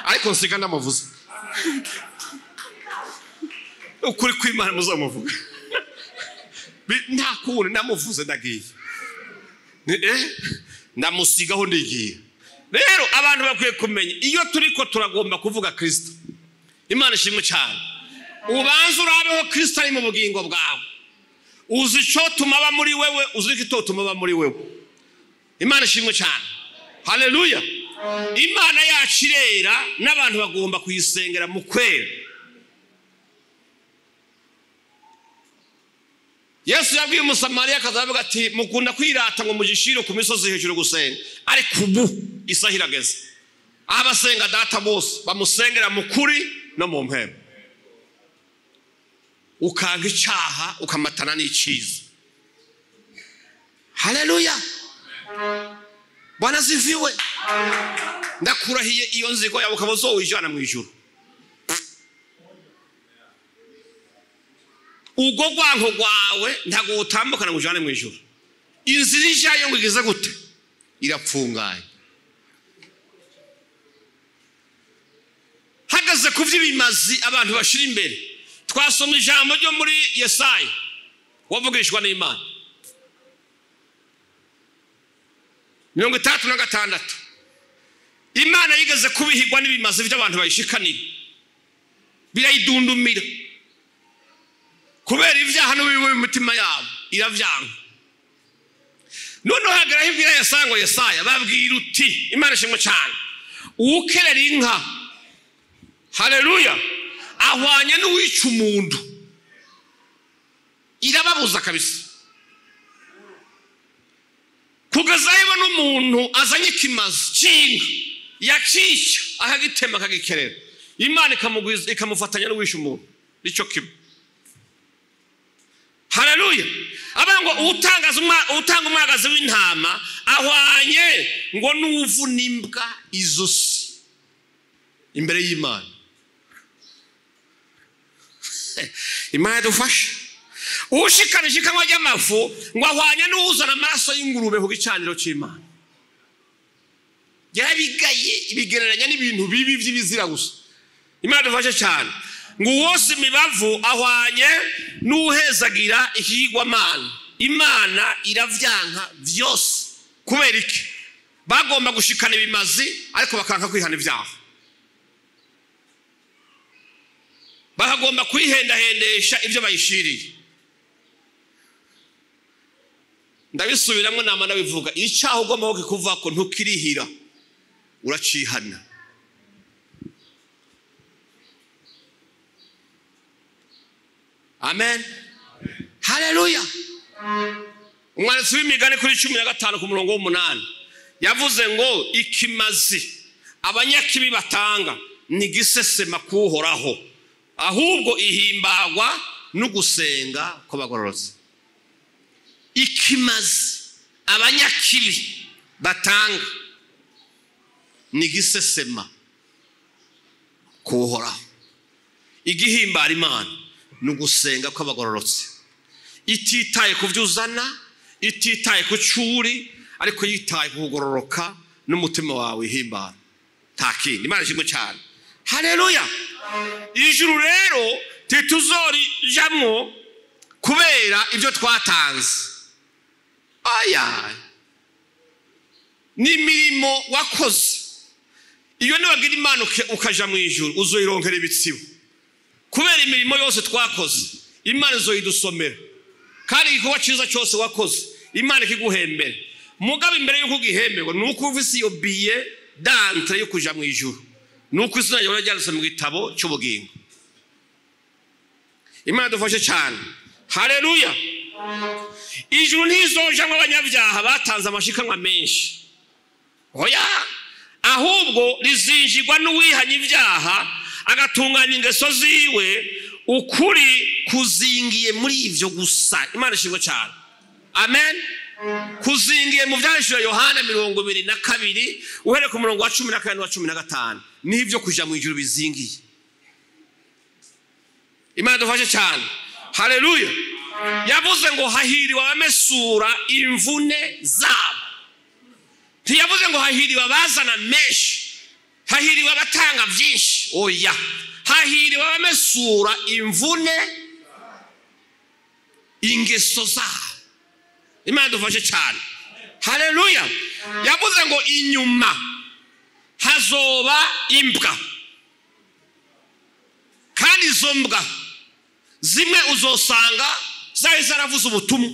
ariko nsiga ndamuvuze ukuri kw'Imana muzamuvuga nta kundi namuvuze ndagiye ndamusigaho ndigiye rero abantu bakwiye kumenya iyo turiko turagomba kuvuga Kristo Imana ishimwe cyane ubanza urabeho Kristo ari mu bugingo bwawe uzi cyo tumaba muri wewe uzi ko tumaba muri wewe Imana ishimwe cyane haleluya Imana yacirera n'abantu bagomba kuyisengera mu kwera Yesu yabwiye umusamariya akazavuga ati mukunda kwirata ngo mugishiro ku misozi hejuru gusenga ariko ubu isahirageze abasenga data bose bamusengera mu kuri no mu mpema ukanga icyaha ukamatana n'iciza haleluya Bwana ziviwe ndakurahiye iyo nzigo yawe ukabozo wijana mu ijuru ubwo gwanko gwawe ntago utambukana ngo ujane mu ijuru inzira ijayo ngo igeze gute irapfungaye hagaze kuvyibimazi abantu bashira imbere twasomye ijambo ryo muri Yesaya wavugishwa n'Imana 36 Imana yigeze kubihigwa n'ibimazi by'abantu bayishikanira birayidundumira kubera ibyaha n'ubiwe mu mitima yabo iravyanga none hagaraho ibira yasango Yesaya babwira uti Imana ishimwe cyane ukerera inka haleluya ahwanye n'uwica umuntu irababuza kabisa kugeza ibo n'umuntu azanye ikimazi cy'inka yacica akagitema akagikerera Imana ikamufatanya n'uwisha umuntu icyo kimwe haleluya abango utanga umwagazi w'intama ahwanye ngo n'uvuna imbwa izosi imbere y'Imana Imana dufashe ushikanisha ikanwa ry'amafu ngo ahwanye n'uzana amaraso y'ingurube ku gicaniro cy'Imana yarabigaye ibigereranya n'ibintu bibi by'ibizira gusa Imana dufashe cyane ngo wose imibavu ahwanye n'uhezagira ikigirwamana. Imana iravyanka vyose. Kubera iki? Bagomba gushikana ibimazi ariko bakanka kwihana ibyaha. Bahagomba kwihendahendesha ibyo bayishiriye. Ndabisubiramwe nama ndabivuga, icyaha ugomba kukuva ko ntukirihira, uracihana. Amen. Haleluya. Umwanditsi w'imigani kuri 15 ku murongo w'8 yavuze ngo ikimazi abanyakibi batanga ni gisesema kuhoraho, ahubwo ihimbagwa no gusenga kw'abagororotsi. Ikimazi abanyakibi batanga ni gisesema kuhoraho, igihimbara Imana no gusenga kw'abagororotsi. Ititaye kuvyuzana, ititaye ku curi, ariko yitaye kugororoka n'umutima wawe ihimbara. Takindi Imana ishimwe cyane. Haleluya. Ijuru rero tituzorijamwo kubera ibyo twatanze. Aya ni mirimo wakoze. Iyo niwagira Imana ukaja mu ijuru uzoyironkera ibitsibo. Kubera imirimo yose twakoze Imana izoyidusomera. Kandi igikorwa cyiza cyose wakoze Imana ikiguhembera. Mugabe imbere yuko gihemberwa nuko uvise iyo biye d'entrée yo kuja mu ijuru. Nuko izina ryawe ryanditse mu gitabo cy'ubugingo. Imana dufashe cyane. Haleluya. Ijuru ntizojamwe abanyabyaha batanze amashikanwa menshi. Oya, ahubwo rizinjirwa n'uwihanye ibyaha agatunganya ingeso ziwe, ukuri kuzingiye muri ivyo gusa. Imana ishimwe cyane. Amen. Kuzingiye mu byahishura Yohana 22 uhere ku murongo wa 14 wa 15 nivyo kuja mu ijuru bizingiye. Imana dufashe cyane. Haleluya. Yavuze ngo hahiriwe abamesura imvune zabo. Ntiyavuze ngo hahiriwe abazana menshi, hahiriwe abatanga byinshi. Oya, hahiriwe abamesura imvune ingeso zabo. Imana dufashe cyane. Haleluya. Yavuze ngo inyuma hazoba imbwa, kandi izo mbwa zimwe uzosanga zari zaravuze ubutumwa.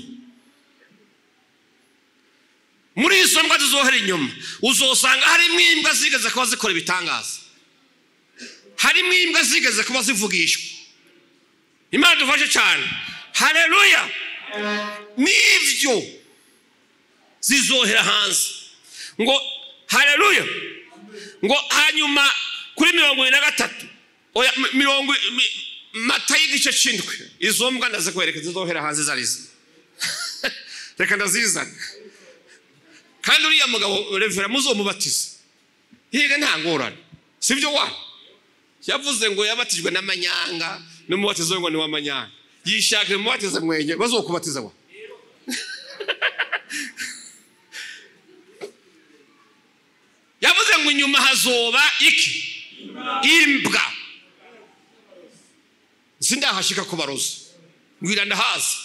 Muri izo mbwa zizohera inyuma uzosanga harimo imbwa zigeze kuba zikora ibitangaza, harimo imbwa zigeze kuba zivugishwa. Imana dufashe cyane. Haleluya. Nivyo zizohera hanze ngo haleluya. Ngo hanyuma kuri 23 oya Matayo igice cy'indwi izo mbwa ndaze kwereka zizohera hanze zarize. Reka ndazizana. Kandi uriya mugabo revera muzomubatiza higa nta ngorane, sibyo wa yavuze ngo yabatijwe n'amanyanga n'umubatizo ngo ni w'amanyanga. Yishakire mubatiza mwenye bazokubatiza wa. Yavuze ngo inyuma hazoba iki? Imbwa. Sindahashika kubaroza ngwira ndahazi,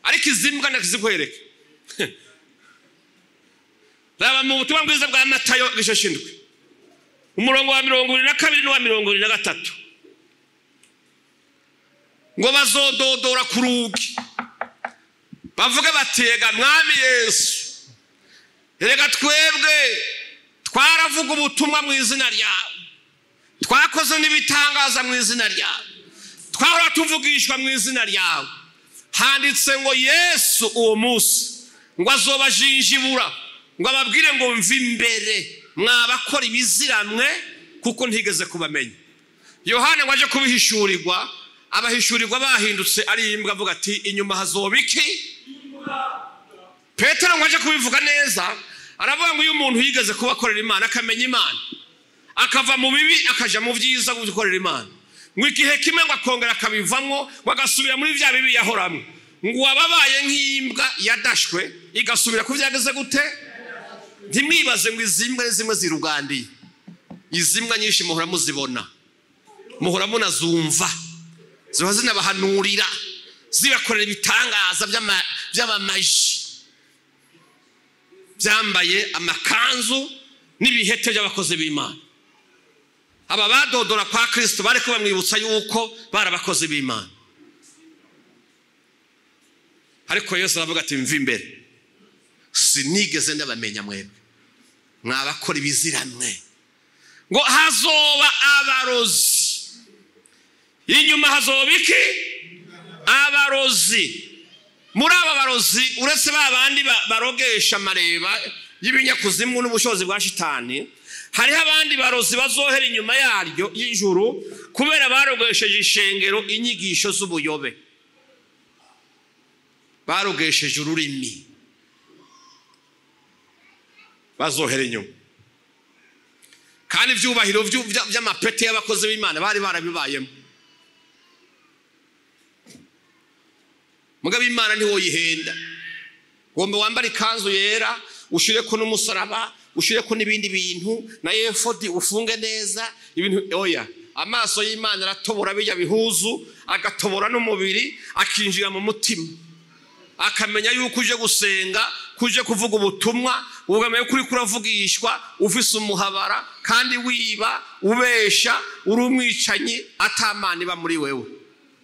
ariko izimbwa nakizikwereka. Raba mu butumwa bwiza bwa Matayo igice cy'indwi umurongo wa 22 n'uwa 23 ngo bazododora ku rugi bavuga batega mwami Yesu, erega twebwe twaravuga ubutumwa mu izina ryawe, twakoze n'ibitangaza mu izina ryawe, twahora tuvugishwa mu izina ryawe. Handitse ngo Yesu uwo munsi ngo azobajinjibura ngo ababwire ngo mvi imbere mwabakora ibiziramwe kuko ntigeze kubamenya. Yohana ngo aje kubihishurirwa, abahishurirwa bahindutse ari imbwa, avuga ati inyuma hazoba iki? Petero ngo aje kubivuga neza, aravuga ngo uyu muntu yigeze kubakorera Imana akamenya Imana, akava mu bibi akaja mu byiza gukorera Imana, ngo igihe kimwe ngo akongera akabivamwo ngo agasubira muri bya bibi yahoramwe, ngo wababaye nk'imbwa yadashwe igasubira kuvyageze gute? Ntimwibaze ngo izimbwa zimwe zirugandiye. Izimbwa nyinshi muhora muzibona, muhora munazumva. ziba zinabahanurira zibakorera ibitangaza by'abamaji byambaye amakanzu n'ibihete by'abakozi b'Imana. Aba badodora kwa Kristo bari kubamwibutsa yuko barabakozi b'Imana. Ariko Yesu aravuga ati mva imbere, sinigeze ndabamenya mwebwe mwabakora ibiziramwe. Ngo hazoba abarozi, inyuma hazoba iki? Abarozi. Muri aba barozi uretse babandi barogesha amareba y'ibinyakuzimu n'ubushobozi bwa shitani, hariho abandi barozi bazohera inyuma yaryo y'ijuru kubera barogesheje ishengero inyigisho z'ubuyobe, barogesheje ururimi, bazohera inyuma. Kandi ibyubahiro by'amapeti y'abakozi b'Imana bari barabibayemo. Mugabo Imana niho yihenda. Gombe wambara ikanzu yera, ushireko n'umusaraba, ushireko n'ibindi bintu, na efodi ufunge neza ibintu. Oya, amaso y'Imana aratobora bijya bihuzu, agatobora n'umubiri, akinjira mu mutima, akamenya yuko uje gusenga, kuje kuvuga ubutumwa, ugameye kuri kuravugishwa, ufise umuhabara kandi wiba, ubesha, uri umwicanyi, atamana iba muri wewe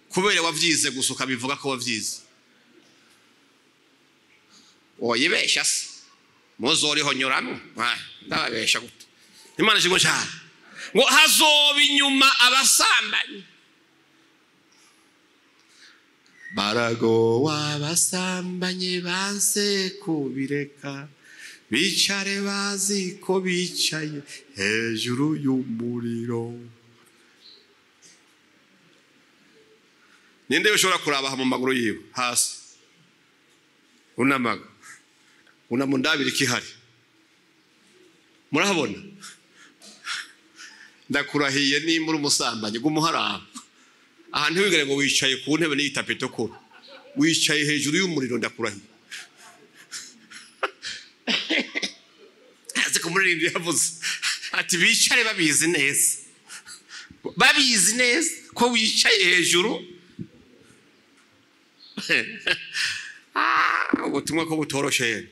kubera wavyize gusa ukabivuga ko wavyize. Oyibesha se muzoriho nyuramo, ndababesha gute? Imana ishimwe cyane. Ngo hazoba inyuma abasambanyi, barago wabasambanye banse kubireka, bicare bazi ko bicaye hejuru y'umuriro. Ninde ushobora kuraba mu maguru yiwe hasi unamaga unamundabira ikihari? Murahabona? Ndakurahiye nimba umusambanyi gumuharaba ahantu wigere ngo wicaye ku ntebe n'itape itukura, wicaye hejuru y'umuriro, ndakurahiye. Azi kumuririmbyi yavuze ati bicare babizi neza ko wicaye hejuru. Ubutumwa ko butoroshe.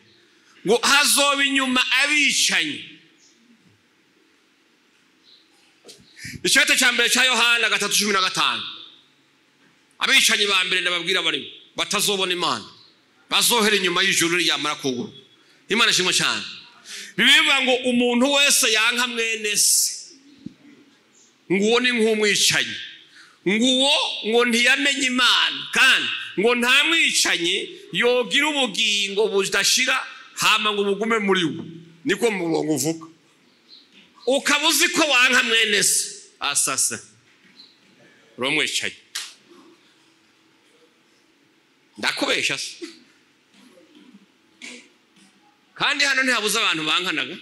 Ngo hazoba inyuma abicanyi. Icyete cya mbere cya Yohana 3:15. Abicanyi ba mbere ndababwira bari batazobona Imana, bazohera inyuma y'ijuru ryamara kuguru. Imana ishimwe cyane. Bibivuga ngo umuntu wese yanka mwene se, nguwo ni nk'umwicanyi, nguwo ngo ntiyamenye Imana, kandi ngo nta mwicanyi yogira ubugingo budashira hama ngo bugume muri we. Niko murongo uvuga. Ukabuzi ko wanka mwene se, asasa romwicanyi. Ndakubesha se. Kandi hano ntihabuze abantu bankanaga.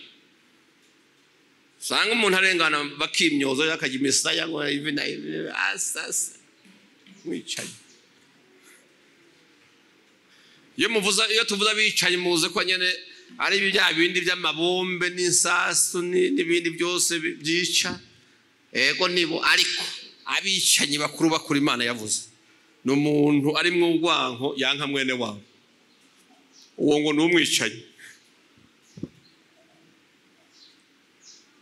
Sanga umuntu arengana bakimyozo yakajya imisaya ngo ivi na ivi, asasa mwicanyi. Iyo tuvuza bicaye muze ko nyene ari bya bindi by'amabombe n'insasu n'ibindi byose byica. Ego nibo, ariko abicanyi bakuru bakuri Imana yavuze n'umuntu ari mu rwanko yanka mwene wabo, uwo ngo n'umwicanyi.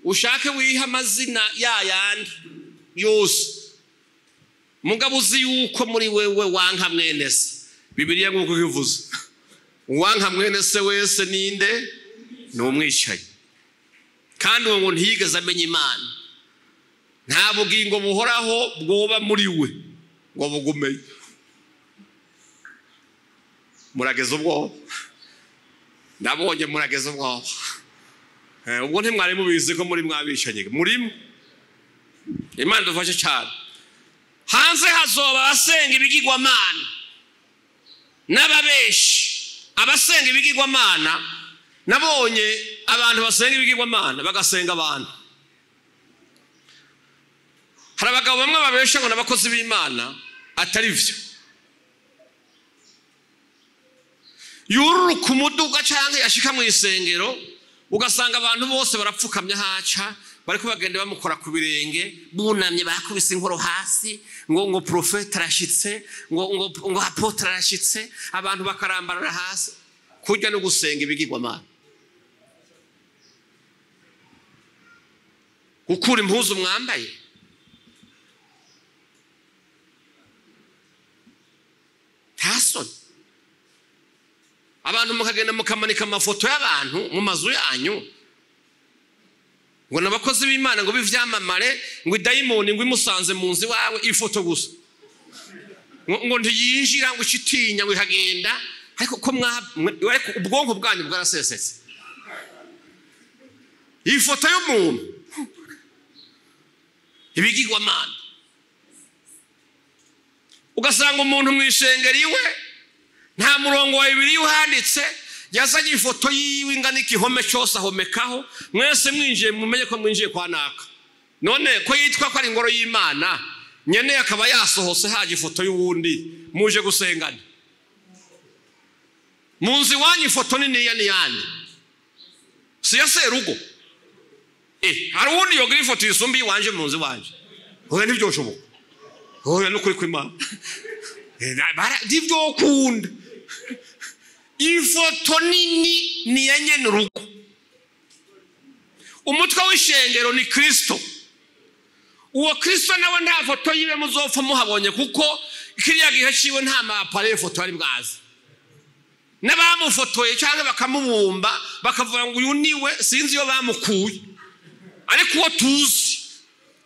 Ushake wiha amazina yayandi yose, mugabo uzi yuko muri wewe wanka mwene se. Bibiliya nguko ivuze, uwanka mwene se wese ninde? N'umwicanyi. Kandi uwo ngo ntiyigeze amenya Imana, nta bugingo buhoraho bwoba muri we ngo bugume. Murageze ubwoba? Ndabonye murageze ubwoba. Ubwo ntimwari mubizi ko muri mwabishanye murimo. Imana dufashe cyane. Hanze hazoba abasenga ibigirwamana n'ababeshi. Abasenga ibigirwamana, nabonye abantu basenga ibigirwamana bagasenga abantu. Hari abagabo bamwe babesha ngo n'abakozi b'Imana, atari byo. Yururuka umuduga cyangwa yashika mu isengero, ugasanga abantu bose barapfukamye haca bariko bagenda bamukora ku birenge bunamye bakubise inkoro hasi ngo profeta arashitse ngo apotre arashitse abantu bakarambarara hasi kujya no gusenga ibigirwamana gukura impuzu mwambaye tasoni abantu mukagenda mukamanika amafoto y'abantu mu mazu yanyu ngo nabakozi b'Imana ngo bivyamamare ngo idayimoni ngo imusanze mu nzi wawe ifoto gusa ngo ntiyinjira ngo citinya ngo ihagenda ariko ko ubwonko bwanyu bwarasesetse ifoto y'umuntu ibigirwamana ugasanga umuntu mwishengeri we nta murongo wa Bibiliya uhanditse yazanye ifoto yiwe ingana igihome cyose ahomekaho mwese mwinjiye mumenye ko mwinjiye kwa naka none ko yitwa ko ari ingoro y'Imana nyene akaba yasohose haje ifoto y'uwundi muje gusengana munzi wanyu ifoto nini yani si yaserugo hari uwundi yogira ifoto yisumbi wanje munzi wanje oya ntibyoshoboka oya nukuri kw'Imana ndivyo kunda ifoto nini ni yenye n'urugo umutwe w'ishengero ni Kristo uwo Kristo nawe nta foto yiwe muzopfa muhabonye kuko kiriya gihe ciwe nta mapare foto ari bwazi n'abamufotoye cyangwa bakamubumba bakavuga ngo uyu niwe sinzi iyo bamukuye ariko uwo tuzi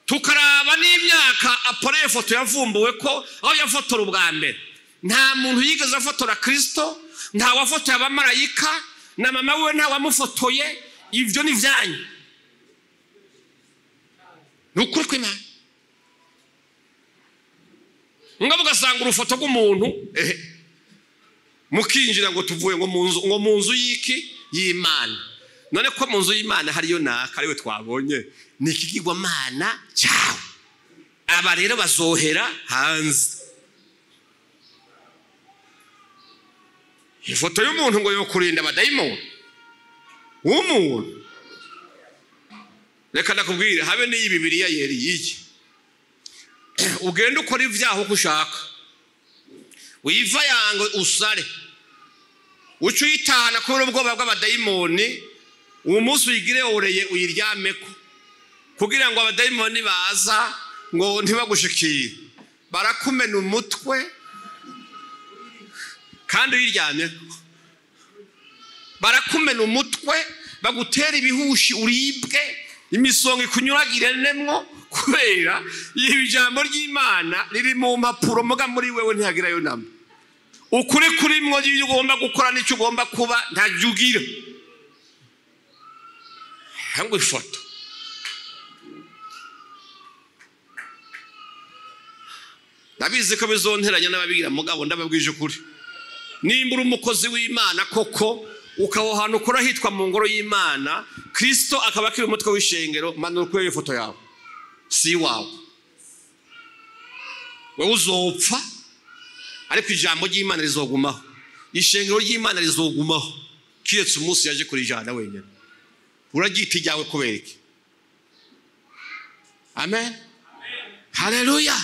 tukaraba n'imyaka apare foto yavumbuwe ko aho yafotora ubwa mbere nta muntu yigeze afotora Kristo nta wafotoye abamarayika na mama we nta wamufotoye ivyo ni vyanyu nukuri kw'Imana ngabo gasanga urufoto rw'umuntu mukinjira ngo tuvuye ngo mu nzu y'iki y'Imana none ko mu nzu y'Imana hariyo naka ariwe twabonye ni ikigirwamana cyawe aba rero bazohera hanze ifoto y'umuntu ngo yo kurinda abadayimoni w'umuntu reka nakubwira habe n'iyi Bibiliya yeri yiki ugenda ukora ivyaho kushaka wiva yango usare ucu yitana kubera ubwoba bw'abadayimoni uwo munsi uyigire oreye uyiryameko kugira ngo abadayimoni baza ngo ntibagushikire barakumena umutwe kandi uyiryamye barakumena umutwe bagutera ibihushi uribwe imisonga ikunyuragirenemwo kubera ibi jambo ry'Imana riri mu mpapuro muga muri wewe ntihagirayo namba ukuri kurimwo y'ibyo ugomba gukora n'icyo ugomba kuba ntajugira hango ifoto nabizi ko bizonteranya n'ababigira mugabo ndababwije ukuri nimbura umukozi w'Imana koko ukaho hano ukora hitwa mu ngoro y'Imana Kristo akaba akiri umutwe w'ishengero manura kuri iyo foto yawe si wawe wewe uzopfa ariko ijambo ry'Imana rizogumaho ishengero ry'Imana rizogumaho kiretse umunsi yaje kuri jana wenyine uragita ijyawe kubera iki amen haleluya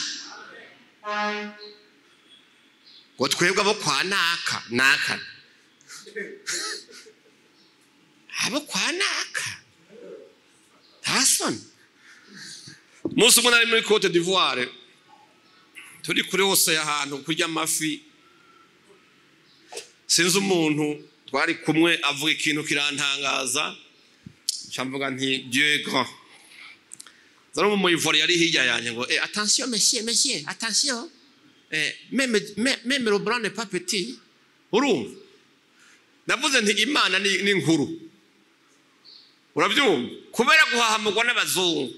ngo twebwe abo kwa naka abo kwa naka tasoni musi umwe nari muri Cote d'Ivoire turi kuri hose ahantu kurya amafi sinzi umuntu twari kumwe avuga ikintu kirantangaza cyamvuga nti Dieu est grand zaro mu Ivoire yari hirya yanjye ngo attention monsieur attention même le blanc n'est pas petit urumva navuze nti Imana ni nkuru urabyumva kubera guhahamurwa n'abazungu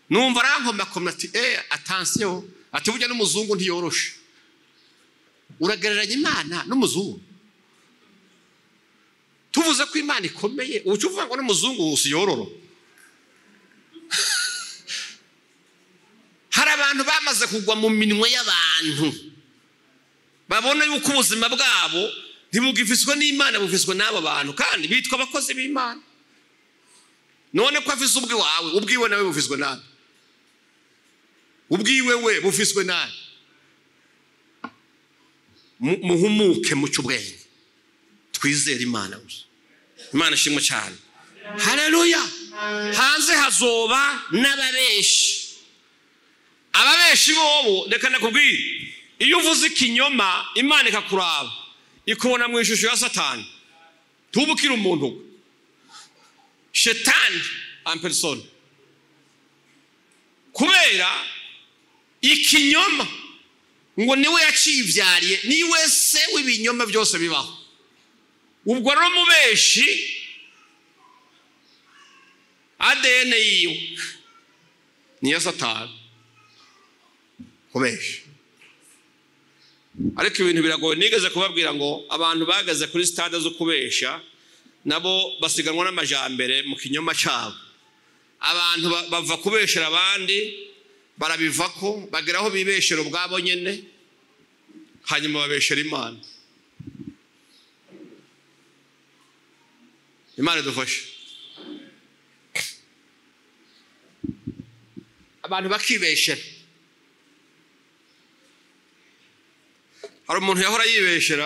numva arankoma ati attention ati burya n'umuzungu ntiyoroshe uragereranya Imana n'umuzungu tuvuze ko Imana ikomeye ucu uvuga ngo n'umuzungu usiyororo hari abantu bamaze kugwa mu minwe y'abantu babona yuko ubuzima bwabo ntibugifiswe n'Imana bufiswe n'abo bantu kandi bitwa abakozi b'Imana none ko afise ubwi wawe ubwiwe nawe bufiswe nani ubwiwe we bufiswe nani muhumuke mu cyubwenge twizere Imana gusa Imana shimwe cyane haleluya hanze hazoba n'ababeshi ababeshi bobo reka nakubwira iyo uvuze ikinyoma Imana ikakuraba ikubona mu ishusho ya Satani tubukira umuntu Shetani en personne kubera ikinyoma ngo niwe yacivyariye niwe se w'ibinyoma byose bibaho ubwo rero mubeshi ADN yiwe ni ya Satani kubeshi ariko ibintu biragoye nigeze kubabwira ngo abantu bagaze kuri stade zo kubesha nabo basiganwa n'amajambere mu kinyoma cyabo abantu bava kubeshera abandi barabivako bageraho bibeshera ubwabo nyene hanyuma babeshera Imana Imana dufashe abantu bakibeshera hari umuntu yahora yibeshera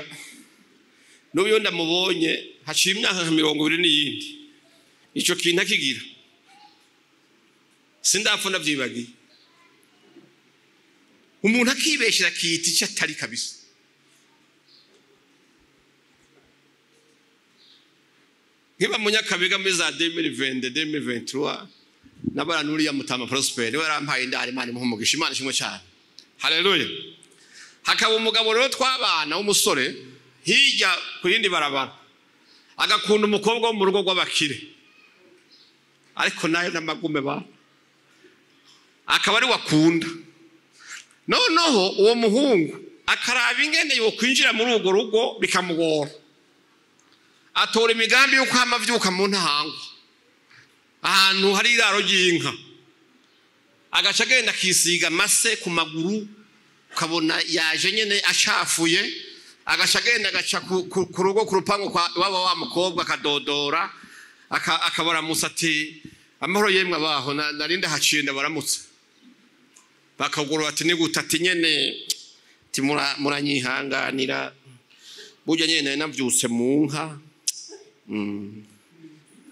n'ubu ndamubonye haciye imyaka 20 n'iyindi icyo kintu akigira sindapfa ndavyibagiye umuntu akibeshera kiti cyatari kabisa nkiba munyakabiga muri za 2020 2023 nabaranuri ya Mutama Prosper we yarampaye indari Imana imuhumugisha Imana shimwe cyane haleluya hakaba umugabo rero twabana w'umusore hirya kurindi barabara agakunda umukobwa wo mu rugo rw'abakire ariko nayo namagume ba akaba ari wakunda noneho uwo muhungu akaraba ingene yo kwinjira muri urwo rugo bikamugora atora imigambi yo kwamavyuka mu ntahangwa ahantu hari iraro ry'inka agaca agenda kisiga mase ku maguru ukabona yaje nyene acafuye agaca agenda agaca ku rugo ku rupangu waba wa mukobwa akadodora akabara musati amahoro yemwe abaho narinde haciye ndabaramutse bakagura bati nigutati nyene ti muranyihanganira burya nyene navyuse mu nka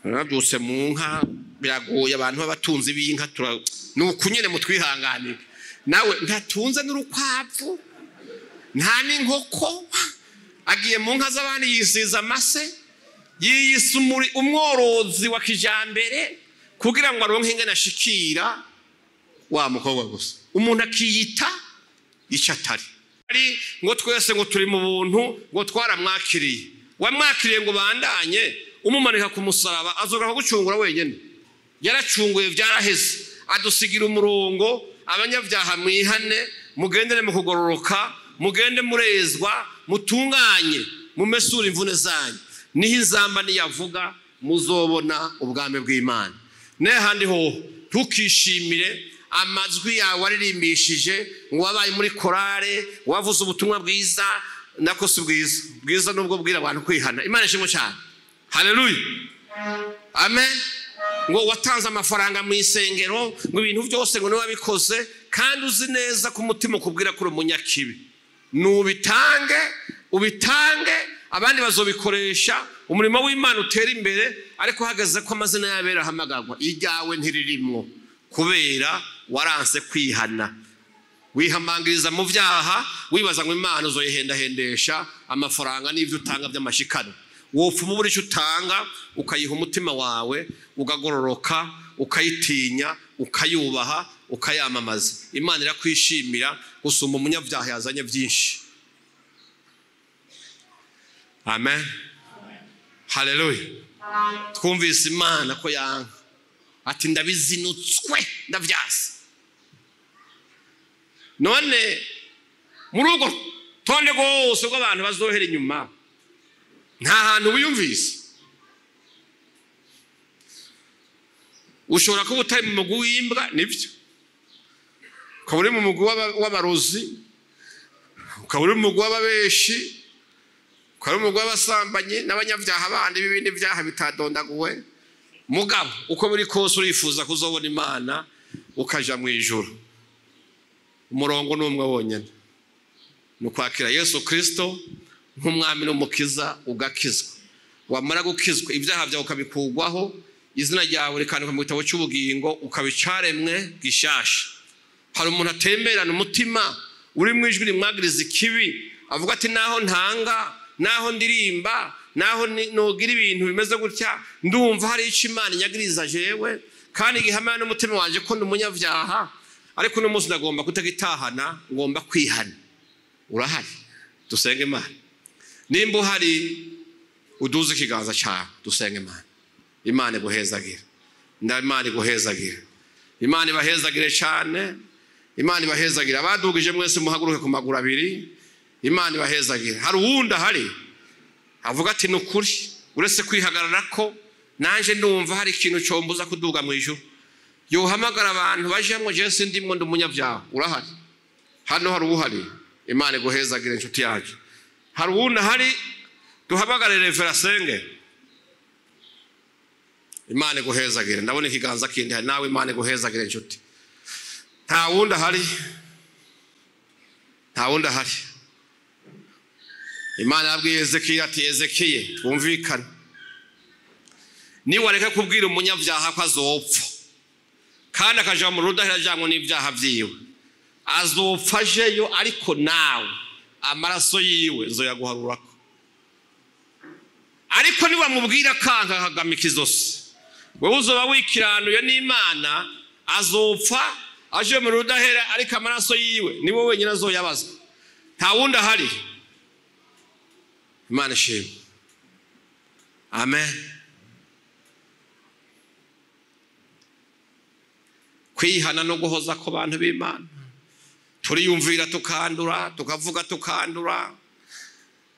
navyuse mu nka biragoye abantu babatunzi b'inka nuko nyene mutwihanganira nawe ntatunze n'urukwavu nta n'inkoko agiye mu nka z'abandi yisiza amase yiyise umworozi wa kijambere kugira ngo aronke ingene ashikira wa mukobwa gusa umuntu akiyita icyo atari ari ngo twese ngo turi mu buntu ngo twaramwakiriye wamwakiriye ngo bandanye umumanika ku musaraba azoga gucungura wenyene yaracunguye byaraheze adusigira umurongo abanyabyaha mwihane mugendere mu kugororoka mugende murezwa mutunganye mumesura imvune zanyu niho inzamba niyavuga muzobona ubwame bw'Imana n'ahandi ho tukishimire amajwi yawe waririmbishije ngo wabaye muri korale wavuze ubutumwa bwiza nako si bwiza nubwo bwira abantu kwihana Imana ishimwe cyane haleluya amen ngo watanze amafaranga mu isengero ngo ibintu byose ngo niwe bikoze kandi uzi neza ku mutima kubwira ko umunyakibi ubitange abandi bazobikoresha umurimo w'Imana utera imbere ariko hagaze ko amazina y'abera hamagagwa iryawe ntiririmwo kubera waranse kwihana wihamangiriza mu byaha wibaza ngo Imana uzoyihendahendesha amafaranga n'ivyo utanga by'amashikano wopfuma buri cyo utanga ukayiha umutima wawe ugagororoka ukayitinya ukayubaha ukayamamaza Imana irakwishimira gusumba umunyabyaha yazanye byinshi amen haleluya twumvise Imana ko yanga ati ndabizinutswe ndavyasa none muri ugo tonde gose ko abantu bazohera inyuma nta hantu biyumvise ushobora kuba utari mu mugwi w'imbwa nibyo ukaba uri mu mugwi w'abarozi ukaba uri mu mugwi w'ababeshi ukaba uri mu mugwi w'abasambanyi n'abanyabyaha bandi b'ibindi byaha bitadondaguwe mugabo uko buri kose urifuza kuzobona Imana ukaja mu ijuru umurongo numwe wonyene nukwakira Yesu Kristo nk'umwami n'umukiza ugakizwa wamara gukizwa ibyaha byawe ukabikugwaho izina ryawe rikandika mu gitabo cy'ubugingo ukabicaremwe gishasha hari umuntu atemberana umutima uri mu ijwi rimwagiriza ikibi avuga ati naho ntanga naho ndirimba naho nogira ibintu bimeze gutya ndumva hari icyo Imana inyagiriza jewe kandi gihamana n'umutima wanje ko ndumunyavyaha ariko no munsi ndagomba kutagitahana ngomba kwihana urahari dusenge Imana nimba hari uduze ikiganza cyawe dusenge Imana Imana iguhezagire Imana iguhezagire Imana ibahezagire cyane Imana ibahezagire abadugije mwese muhaguruke ku maguru abiri Imana ibahezagire hari uwundi ahari avuga ati nukuri uretse kwihagarara ko nanje ndumva hari ikintu cyombuza kuduga mu ijuru yohamagara abantu bajamwe Yesu ndimwe ndumunyabyaha urahari hano hari ubuhari Imana iguhezagire inshuti yacu hari uwundi ahari duhamagare Revera Senge Imana iguhezagire ndabona ikiganza kindi hari nawe Imana iguhezagire inshuti nta wundi ahari Imana yabwiye Ezekiya ati Ezekiye twumvikane ni wareka kubwira umunyabyaha ko azopfa kandi akaja mu rudahira jango n'ibyaha byiwe azopfa jeyo ariko nawe amaraso yiwe zoyaguharurako ariko niba mubwira kanka kagamika izosi wewe uzoba wikiranuye n'Imana azopfa aje mu rudahera ariko amaraso yiwe niwe wenyine azoyabazwa nta wundi ahari Imana ishimwe amen kwihana no guhoza ko bantu b'Imana turiyumvira tukandura tukavuga tukandura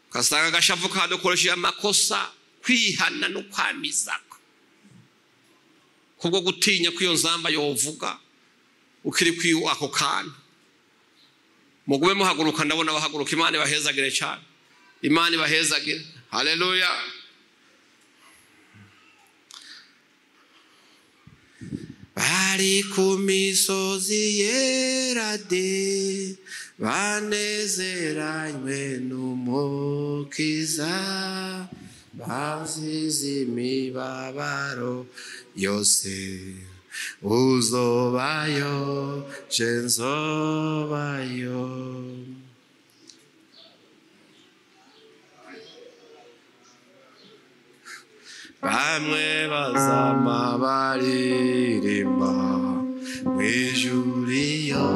kasanga agashavu kadukoresha amakosa kwihana no kwamizako kubwo gutinya kwiyo nzamba yovuga ukiri kwiyo ako kantu mugube muhaguruka ndabona bahaguruka Imana ibahezagire cyane Imana ibahezagire haleluya bari ku misozi yera de banezeranywe n'umukiza bazize imibabaro yose uzobayo cenzobayo bamwe bazama baririmba mwijuriyo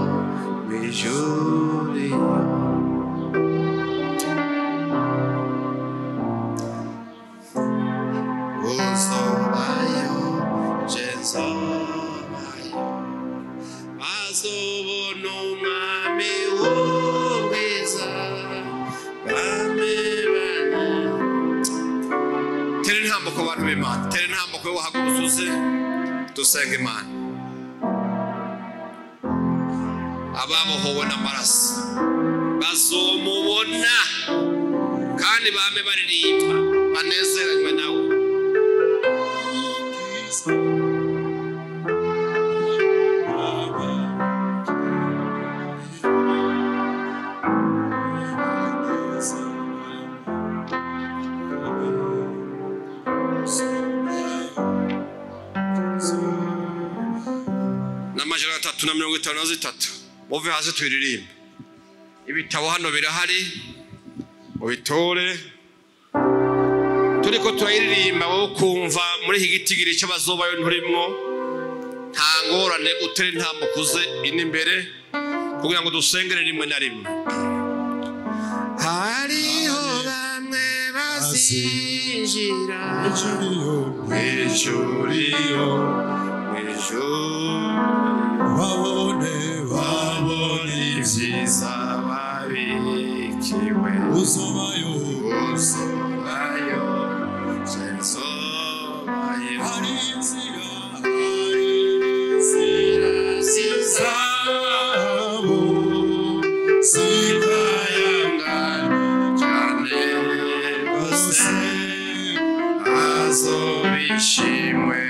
uzobayo cenzobayo bazobona umwami w'ubwiza ku bantu b'Imana tere ntambuko yo wahagurusuze dusenge Imana ababohowe n'amaraso bazomubona kandi bame baririmba banezeranywe nawe n'amajana 353 bove hasi twiririmba ibitabo hano birahari ubitore turiko turayiririmba wo kumva muri iki gitigiri cy'abazobayo nturimwo nta ngorane utere ntambo kuze imbere kugira ngo dusengere rimwe na rimwe hariho bamwe bazinjira ijuriyo babone ibyiza babikiwe uzobayo cenzobayo hari inzira zizabo zikayangana cyane bose azobishimwe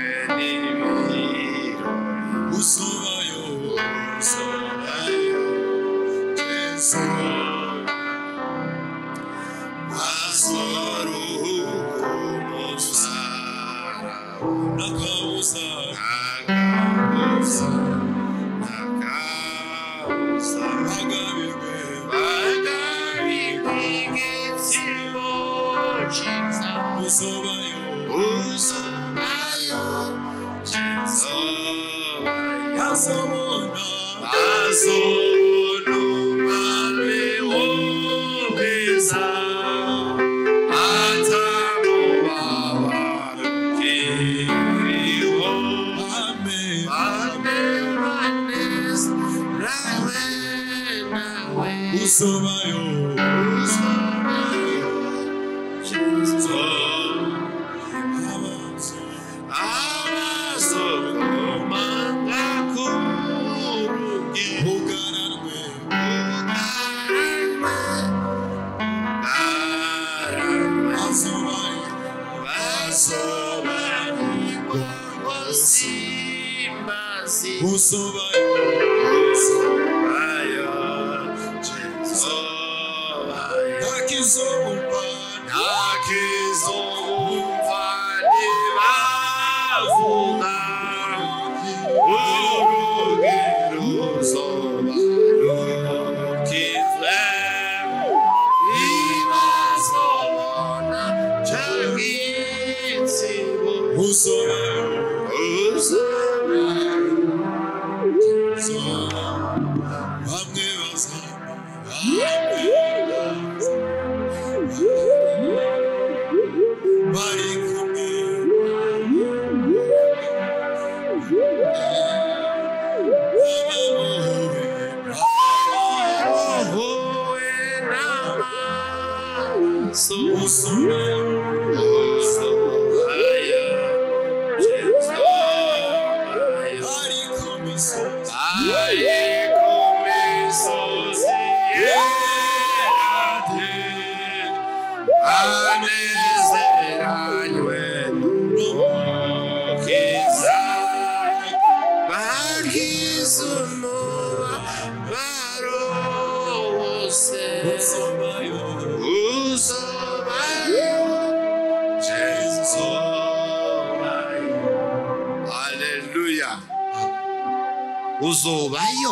uzobayo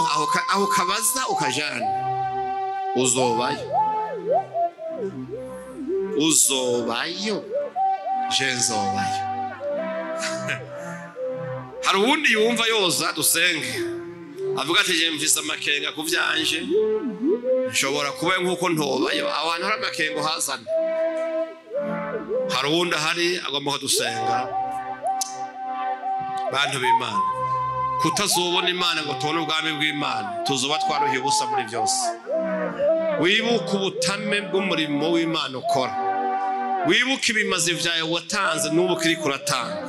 aho kabaza ukajana uzobayo jenzobayo hari ubundi yumva yoza dusenge avuga ati je mvise amakenga kuvyanje nshobora kuba nkuko ntobayo abantu hari amakengo hazana hari ubundi hari agomba dusenga bantu b'Imana kutazobona Imana ngo tubone ubwami bw'Imana tuzoba twaruhiye ubusa muri byose wibuka ubutame bw'umurimo w'Imana ukora wibuka ibimazi vyawe watanze n'ubu kiri kuratanga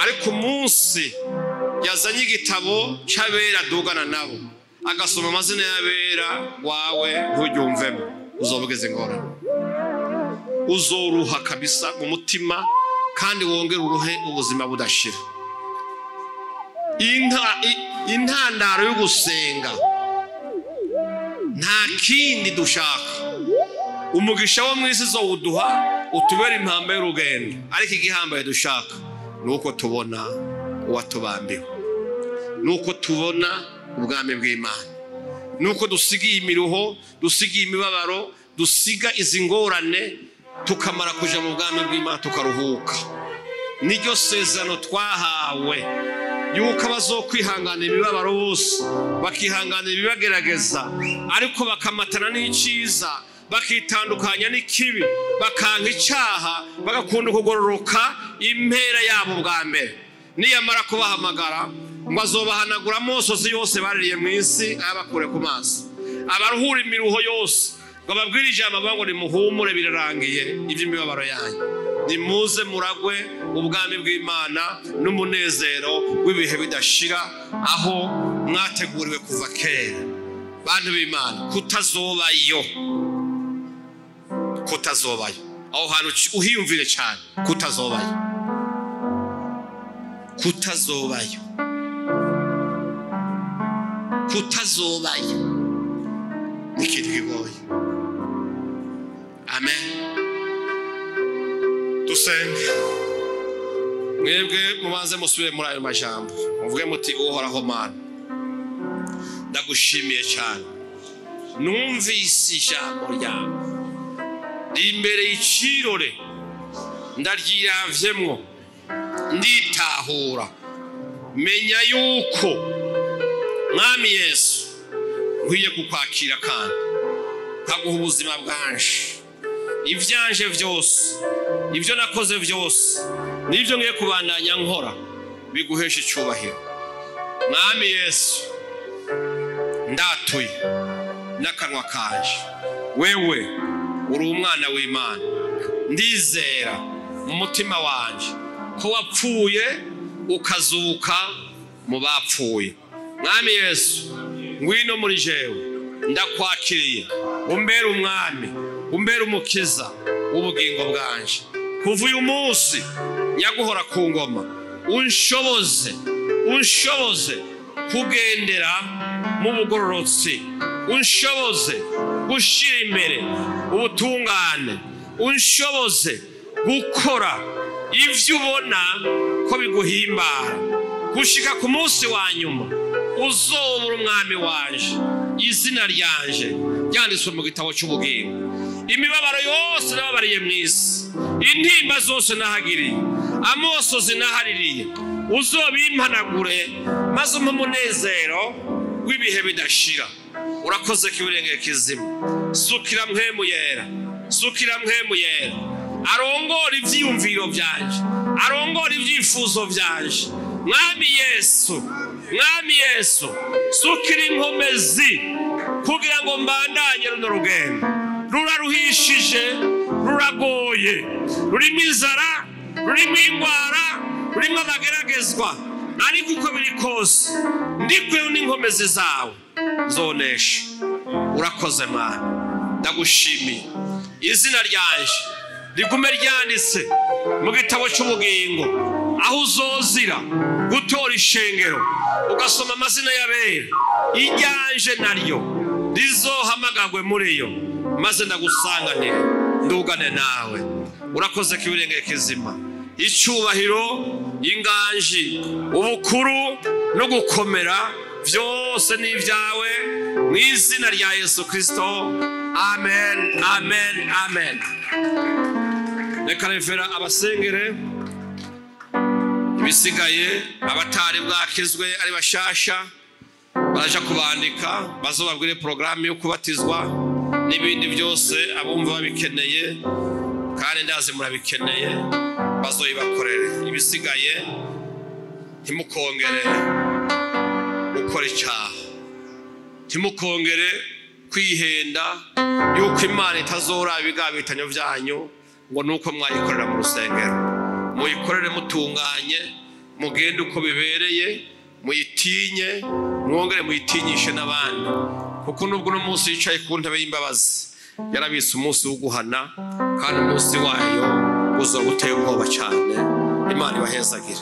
ariko umunsi yazanye igitabo cy'abera dugana nabo agasoma amazina y'abera wawe nturyumvemo uzobugeze ingorane uzoruha kabisa mu mutima kandi wongera uruhe ubuzima budashira intandaro yo gusenga nta kindi dushaka umugisha wo mwisi zo uduha utubera impamba y'urugendo ariko igihambaye dushaka nuko tubona uwatubambiwe nuko tubona ubwami bw'Imana nuko dusigiye imiruho dusigiye imibabaro dusiga izi ngorane tukamara kuja mu bwami bw'Imana tukaruhuka niryo sezerano twahawe yuko bazokwihangana imibabaro bose bakihangana ibibagerageza ariko bakamatana n'iciza bakitandukanya n'ikibi bakanka icyaha bagakunda kugororoka impera yabo bwa mbere niyamara kubahamagara ngo azobahanagura amosozi yose baririye mu isi abakure ku maso abaruhura imiruho yose ngo babwire ijambo ngo nimuhumure birarangiye iby'imibabaro yanyu nimuze muragwe ubwami bw'Imana n'umunezero w'ibihe bidashira aho mwateguriwe kuva kera bantu b'Imana kutazobayo aho hantu uhiyumvire cyane kutazobayo ni ikintu kigoye amen dusenge mwebwe mubanze musubire muri ayo majambo muvuge muti uhoraho Mana ndagushimiye cyane numvise ijambo ryawe imbere y'icirore ndaryiravyemwo nditahura menya yuko mwami Yesu nkwiye kukwakira kandi nkaguha ubuzima bwanje ivyanje vyose ibyo nakoze byose nibyo ngiye kubandanya nkora biguhesha icyubahiro mwami Yesu ndatuye n'akanwa kanje wewe uri umwana w'Imana ndizera mu mutima wanje ko wapfuye ukazuka mu bapfuye mwami Yesu ngwino muri jewe ndakwakiriye umbere umwami umbere umukiza w'ubugingo bwanje kuva uyu munsi nyaguhora ku ngoma unshoboze kugendera mu bugororotsi unshoboze gushira imbere ubutungane unshoboze gukora ivyo ubona ko biguhimbara gushika ku munsi wa nyuma uzobura umwami wanje izina ryanje ryanditswe mu gitabo cy'ubugingo imibabaro yose nababariye mw'isi intimba zose nahagiriye amosozi nahaririye uzobimpanagure maze umpe umunezero w'ibihe bidashira urakoze kibirenge kizima sukira mpemu yera arongora ivyiyumviro byanje arongora ibyifuzo byanje mwami Yesu sukira inkomezi kugira ngo mbandanye runo rugendo ruraruhishije ruragoye rurimo inzara rurimo ingwara rurimo abageragezwa ariko uko biri kose ndikweho n'inkomezi zawe zonesha urakoze Mana ndagushimiye izina ryanje rigume ryanditse mu gitabo cy'ubugingo aho uzozira gutora ishengero ugasoma amazina y'abera iryanje naryo rizohamagagwe muri yo maze ndagusanganire ndugane nawe urakoze kibirenge kizima icyubahiro inganji ubukuru no gukomera byose ni ibyawe mu izina rya Yesu Kristo amen reka revera abasengere ibisigaye abatari bwakizwe ari bashasha baraja kubandika bazobabwire porogaramu yo kubatizwa n'ibindi byose abumva babikeneye kandi ndazi murabikeneye bazoyibakorere ibisigaye ntimukongere gukora icyaha ntimukongere kwihenda yuko Imana itazora ibigabitanyo byanyu ngo nuko mwayikorera mu rusengero muyikorere mutunganye mugende uko bibereye muyitinye mwongere muyitinyishe n'abandi kuko nubwo no munsi yicaye ku ntebe y'imbabazi yarabise umunsi wo guhana kandi umunsi wayo uzo guteye ubwoba cyane Imana ibahezagire